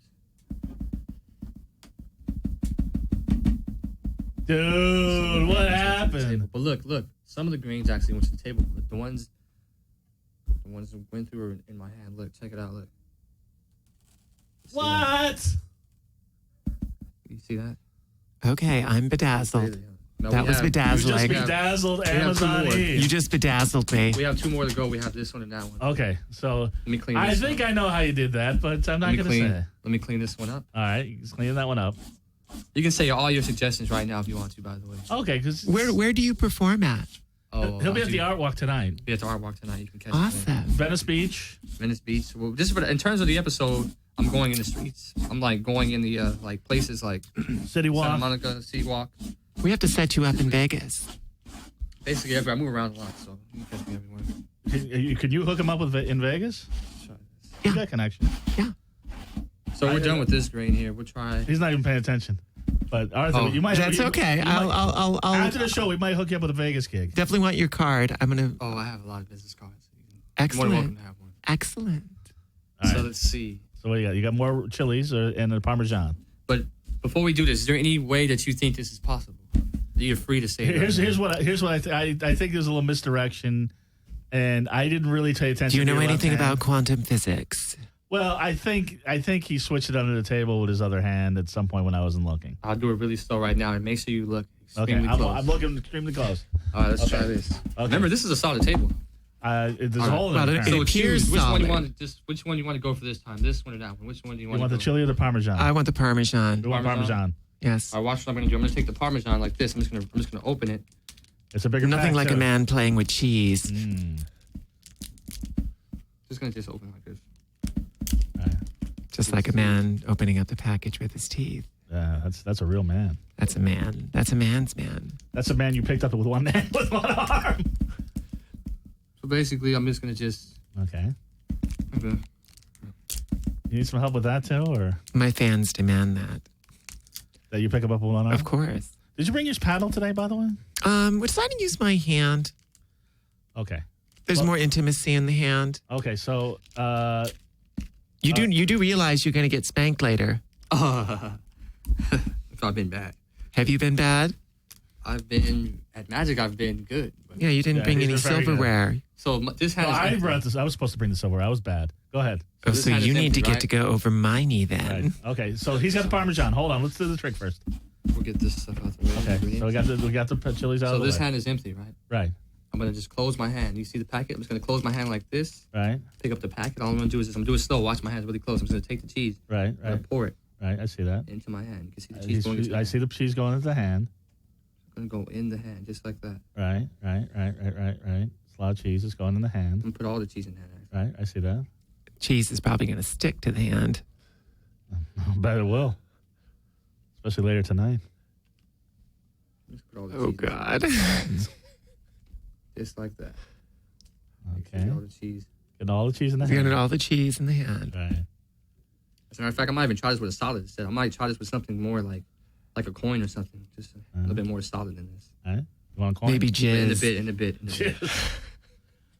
Dude, what happened? But look. Some of the grains actually went to the table. But the ones that went through are in my hand. Look, check it out. Look. See that? What? You see that? Okay, I'm bedazzled. Crazy, huh? No, That we was have- You just bedazzling. bedazzled have two Amazon more. Eve. You just bedazzled me. We have 2 more to go. We have this one and that one. Okay, so Let me clean I this think one. I know how you did that, but I'm not going to say. Let me clean this one up. All right, just clean that one up. You can say all your suggestions right now if you want to, by the way. Okay, because Where do you perform at? Oh, he'll be at the art walk tonight. Be at the art walk tonight. You can catch him Awesome. Venice Beach. there. Venice Beach. Well, just in terms of the episode, I'm going in the streets. I'm like going in the like places like City Santa Walk. Monica, City Walk. We have to set you up in Vegas. Basically, everywhere. I move around a lot, so you can catch me everywhere. Can you hook him up with in Vegas? Try this. You got connection. So we're done with this grain here. We'll try. He's not even paying attention. But Arthur, Oh, you might. That's okay. I'll After the show, we might hook you up with a Vegas gig. definitely want your card. I'm gonna. Oh, I have a lot of business cards. You're more than welcome Excellent. to have one. Excellent. All So right. let's see. So what do you got? You got more chilies and a Parmesan. But before we do this, is there any way that you think this is possible? You're free to say. Here's what I think there's a little misdirection, and I didn't really pay attention. Do you to know your anything left hand. about quantum physics? Well, I think he switched it under the table with his other hand at some point when I wasn't looking. I'll do it really slow right now, and make sure you look Okay, extremely close. I'm looking extremely close. All right, let's try this. Okay. Remember, this is a solid table. There's a All right. hole in Well, it. it apparently. So appears choose which one you solid. want. Which one you want to go for this time? This one or that one? Which one do you want? You want to the go chili or the Parmesan? I want the Parmesan. We want Parmesan. Yes. All right, watch what I'm going to do. I'm going to take the Parmesan like this. I'm just going to open it. It's a bigger Nothing pack, like too. a man playing with cheese. Just going to open it like this. Just like a man opening up the package with his teeth. Yeah, that's a real man. That's a man. That's a man's man. That's a man you picked up with one hand, with one arm. So basically, I'm just going to just. Okay. Okay. You need some help with that too, or My fans demand that. you pick up with one arm? Of course. Did you bring your paddle today, by the way? We decided to use my hand. Okay. There's Well- more intimacy in the hand. Okay, so You do realize you're going to get spanked later. If I've been bad. Have you been bad? I've been at Magic. I've been good. But- Yeah, you didn't Yeah, bring he's any been very good. silverware. So this hand is. I empty. brought this. I was supposed to bring the silverware. I was bad. Go ahead. Oh, this so hand is you need empty, to get right? to go over my knee then. Right. Okay, so he's got the Parmesan. Hold on, let's do the trick first. We'll get this stuff out the way. Okay, so we got the chilies out So of the this way. hand is empty, right? Right, I'm gonna just close my hand. You see the packet? I'm just gonna close my hand like this. right, Pick up the packet. All I'm gonna do is this. I'm gonna do it slow. Watch my hands really close. I'm just gonna take the cheese. right, I'm gonna right, pour it right. I see that. into my hand. You can see the cheese going into I see the cheese going into the hand. I'm gonna go in the hand just like that. Right. It's a lot of cheese. It's going in the I'm hand. gonna put all the cheese in there. Right, I see that. Cheese is probably going to stick to the hand. I bet it will, especially later tonight. Just put all the Oh, cheese in there. God. Just like that. Okay, All the cheese. getting all the cheese in the We're hand. getting all the chease in the hand. Right. As a matter of fact, I might even try this with a solid instead. I might try this with something more like a coin or something. Just a little bit more solid than this. Right. You want a coin? Maybe In a jizz. bit.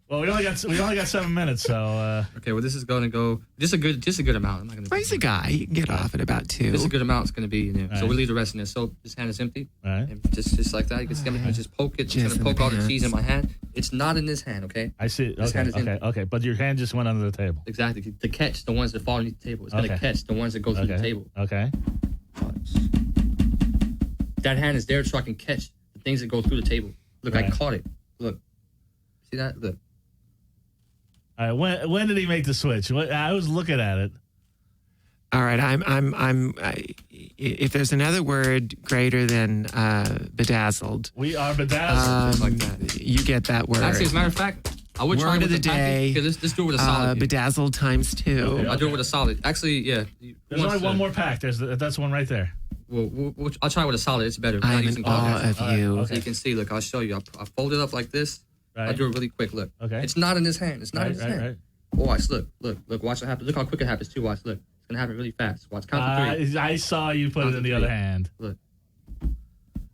Well, we only got 7 minutes, so Okay, well, this is going to go just a good amount. I'm not going to. Well, he's a guy. You can get off at about 2. Just a good amount is going to be in there. Right. So we leave the rest in there. So this hand is empty. right. And just like that, you can see I'm going to just poke it. Jizz Just in going to the poke all the pants. cheese in my hand. It's not in this hand, okay? I see. This hand is empty. Okay. But your hand just went under the table. Exactly. To catch the ones that fall underneath the table. It's going to Okay. catch the ones that go through Okay. the table. Okay. That hand is there so I can catch the things that go through the table. Look, I Right. caught it. Look. See that? Look. All right. When did he make the switch? I was looking at it. All right. If there's another word greater than bedazzled, We are bedazzled. Just like that. you get that word. Actually, as a matter of fact, I would try Word it of with the the packet. day. Okay, let's do it with a solid. Bedazzled times 2. Okay. I'll do it with a solid. Actually, yeah. There's only one more pack. That's one right there. I'll try with a solid. It's better. I'm using in awe pockets. of All right, you. okay. So you can see. Look, I'll show you. I fold it up like this. Right. I'll do it really quick. Look. Okay. It's not in his hand. It's not in his hand. Right. Watch. Look. Watch what happens. Look how quick it happens too. Watch. Look. It's gonna happen really fast. Watch. Count to 3. I saw you put Count it in to the 3. other hand. Look.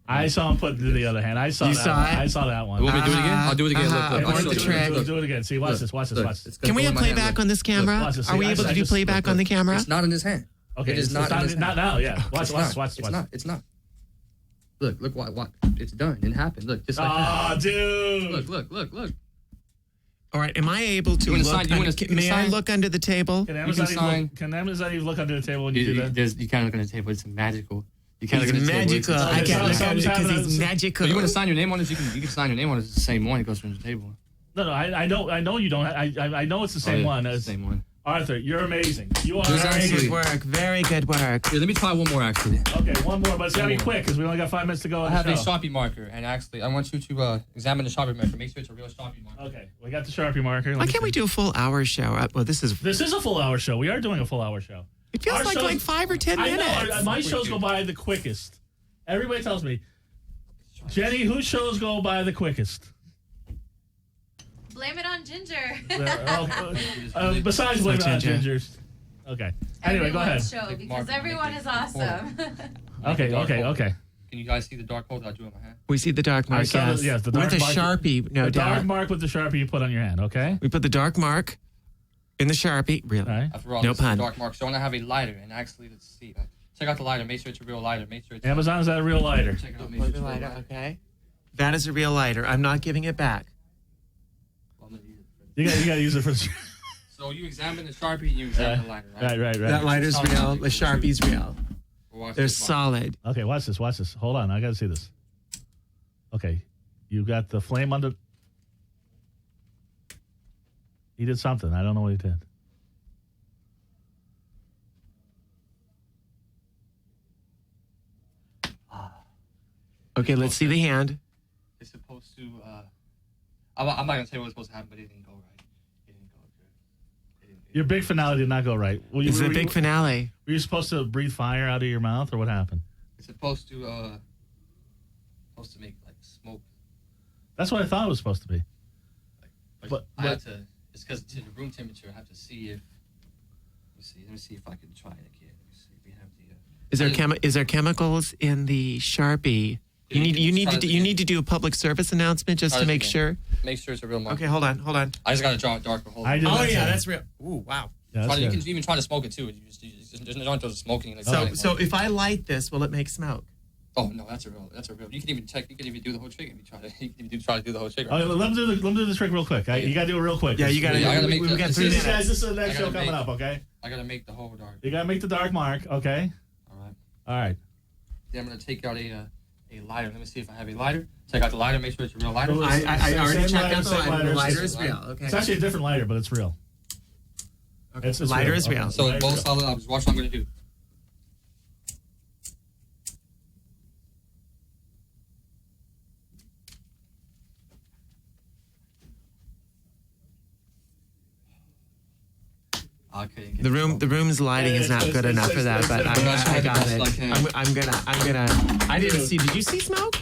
I saw him put it in the other hand. I saw You that saw one. it? I saw that one. Want me to do it again? I'll do it again. Uh-huh. Look. Where's I'll the show trick? you. Do it again. See, watch Look. this. Watch this. Look. Watch this. It's gonna Can we go have in my hand. playback Look. on this camera? watch this. Are we I able to do just- playback on the camera? It's not in his hand. Okay. It is it's not in his hand. not now. Yeah. Watch. It's Watch. not. It's not. Look. What? It's done. It happened. Look. Just like Oh, that. dude. Look. All right. Am I able to You wanna look? sign- you wanna- you can May I sign- look under the table? Can You can Amazon even look under the table when you do that? You can't look on the table. It's magical. You can't He's look at the table. magical. It's- I Okay, can't look so- under so- because so- he's so- magical. But you want to sign your name on it? You can sign your name on it. It's the same one. It goes from the table. No. I know you don't. I know it's the same one. It's As the same one. Arthur, you're amazing. You are There's Very actually- amazing. good work. Very good work. Here, let me try one more actually. Okay, one more, but it's gotta be One more. quick because we only got 5 minutes to go. I on have the a show. Sharpie marker, and actually, I want you to examine the Sharpie marker. Make sure it's a real Sharpie marker. Okay, we got the Sharpie marker. Why can't we do a full hour show? Well, this is. This is a full hour show. We are doing a full hour show. It feels Our like shows- 5 or 10 I minutes. know. My shows go by the quickest. Everybody tells me, Jenny, whose shows go by the quickest? Blame it on Ginger. Besides blaming it on Ginger. Gingers. Okay. Anyway, go ahead. Everyone's show because Mark, everyone make is it awesome. Okay. Can you guys see the dark hole that I drew in my hand? We see the dark mark. saw the- yes, the dark with a mark- Sharpie, no The doubt. dark mark with the Sharpie you put on your hand, okay? We put the dark mark in the Sharpie. Really? All right. After all, No this is a pun. dark mark. So I want to have a lighter, and actually, let's see. Check out the lighter. Make sure it's a real lighter. Make sure it's Amazon, is that a real lighter? Check it out. Make sure it's a real lighter. Okay. That is a real lighter. I'm not giving it back. Well, I'm gonna use it for You got to use it for. So you examine the Sharpie, you examine the lighter, right? Right. That lighter's real. The Sharpie's real. Watch They're this one. solid. Okay, watch this. Hold on, I got to see this. Okay, you got the flame under. He did something. I don't know what he did. Okay, let's see the hand. It's supposed to. I'm not gonna tell you what's supposed to happen, but it didn't go right. It didn't go good. Your big finale did not go right. It's the big finale. Were you supposed to breathe fire out of your mouth, or what happened? It's supposed to make like smoke. That's what I thought it was supposed to be. But I have to. It's because to the room temperature. I have to see if. Let me see if I can try it again. Let me see if we have the. Is there chemicals in the Sharpie? You need to do a public service announcement just to make sure. Make sure it's a real mark. Okay, hold on. I just gotta draw it darker. Hold on. Oh yeah, that's real. Ooh, wow. Yeah, You can even try to smoke it too. You just don't throw the smoking. Like, So if I light this, will it make smoke? Oh no, that's a real. You can even check. You can even do the whole trick if you try to. You can even try to do the whole trick. Right? Let me do the trick real quick. You got to do it real quick. Yeah, you got to. I gotta make we the- got this 3 is- minutes. Guys, this is the next show coming up. Okay. I gotta make the whole dark. You got to make the dark mark. Okay. All right. Then I'm gonna take out a lighter. Let me see if I have a lighter. Check out the lighter. Make sure it's a real lighter. I already Same checked out the lighter, lighter. The same lighter lighter. is real. Okay. It's actually a different lighter, but it's real. Okay. It's Lighter is real. Okay. So Lighter both is solid objects. Watch what I'm gonna do. Okay. The room's lighting is not good enough for that, but I got it. I'm gonna. I didn't see. Did you see smoke?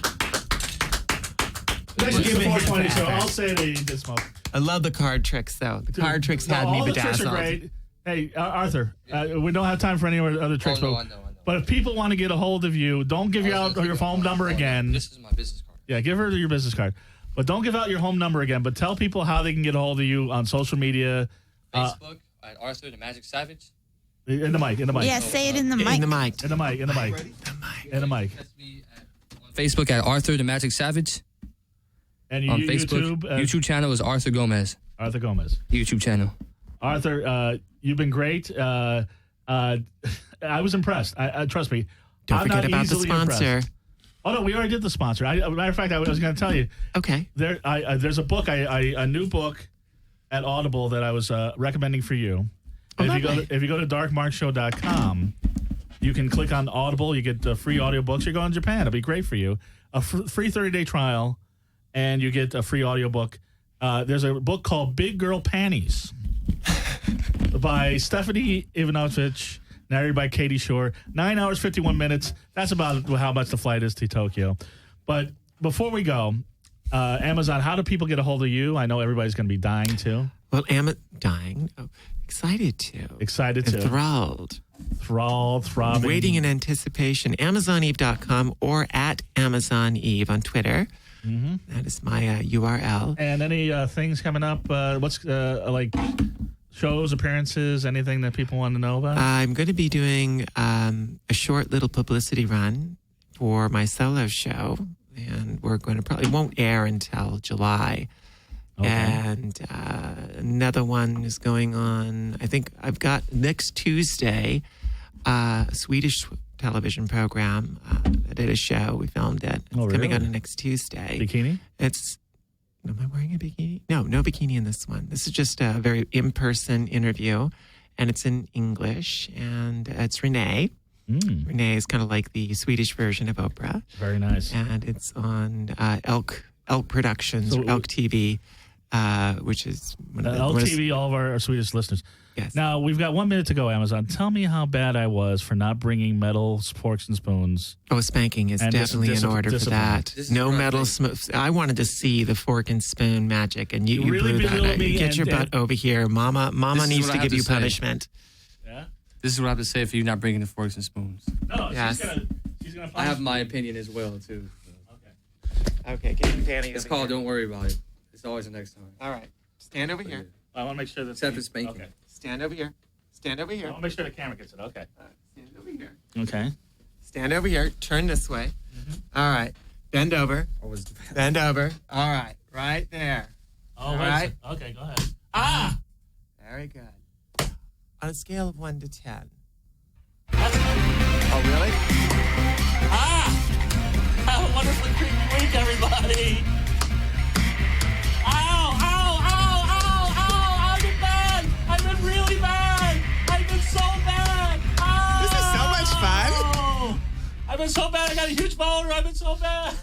It's actually Give it 420, so back. I'll say that he did smoke. I love the card tricks though. The card tricks had me all the tricks are bedazzled. great. Hey, Arthur, we don't have time for any other tricks. no, but, I know. but if people want to get a hold of you, don't give out your phone number again. This is my business card. Yeah, give her your business card. But don't give out your home number again. But tell people how they can get a hold of you on social media. Facebook at Arthur the Magic Savage. In the mic. Yeah, say it in the mic. In the mic. In the mic. Catch me on Facebook at Arthur the Magic Savage. And On Facebook, YouTube. YouTube channel is Arthur Gomez. Arthur Gomez. YouTube channel. Arthur, you've been great. I was impressed. Trust me. Don't I'm forget not about the easily sponsor. impressed. Oh no, we already did the sponsor. Matter of fact, I was going to tell you. Okay. There's a book, a new book at Audible that I was recommending for you. And if you go to darkmarkshow.com, you can click on Audible. You get free audiobooks. You're going to Japan. It'll be great for you. A free 30-day trial, and you get a free audiobook. There's a book called Big Girl Panties by Stephanie Ivanovich, narrated by Katie Shore. 9 hours, 51 minutes. That's about how much the flight is to Tokyo. But before we go, Amazon, how do people get a hold of you? I know everybody's going to be dying to. Well, dying. Oh, excited to. Enthralled. Throbbing. Waiting in anticipation. AmazonEve.com or at AmazonEve on Twitter. Mm-hmm. That is my URL. And any things coming up? What's like shows, appearances, anything that people want to know about? I'm going to be doing a short little publicity run for my solo show, and we're going to probably won't air until July. Okay. And another one is going on. I think I've got next Tuesday a Swedish television program. I did a show. We filmed it. It's coming on next Tuesday. Bikini? Am I wearing a bikini? No bikini in this one. This is just a very in-person interview, and it's in English, and it's Renee. Renee is kind of like the Swedish version of Oprah. Very nice. And it's on Elk Productions, or Elk TV, which is Elk TV, all of our Swedish listeners. Yes. Now, we've got 1 minute to go, Amazon. Tell me how bad I was for not bringing metal forks and spoons. Oh, spanking is And definitely in order for that. No metal. I wanted to see the fork and spoon magic, and you really blew that. belittled me Get your butt over here. Mama needs to give you punishment. Yeah? This is what I have to say for you not bringing the forks and spoons. No, Yes. she's gonna I have my opinion as well, too. Okay, get Danny. It's over called here. Don't Worry About It. It's always the next time. All right, stand over here. I want to make sure that Except for spanking. Okay. Stand over here. Stand over I here. want to make sure the camera gets it. Okay. Stand over over here. Okay. Stand over here. Turn this way. All right. Bend over. Bend over. All right. Right there. Oh, All wait. right. Okay, go ahead. Ah! Very good. On a scale of 1 to 10. Oh, really? Ah! Have a wonderfully creepy week, everybody. Ow, ow, ow, ow, ow. I've been bad. I've been really bad. I've been so bad. Ow. This is so much fun. I've been so bad. I got a huge boner. I've been so bad.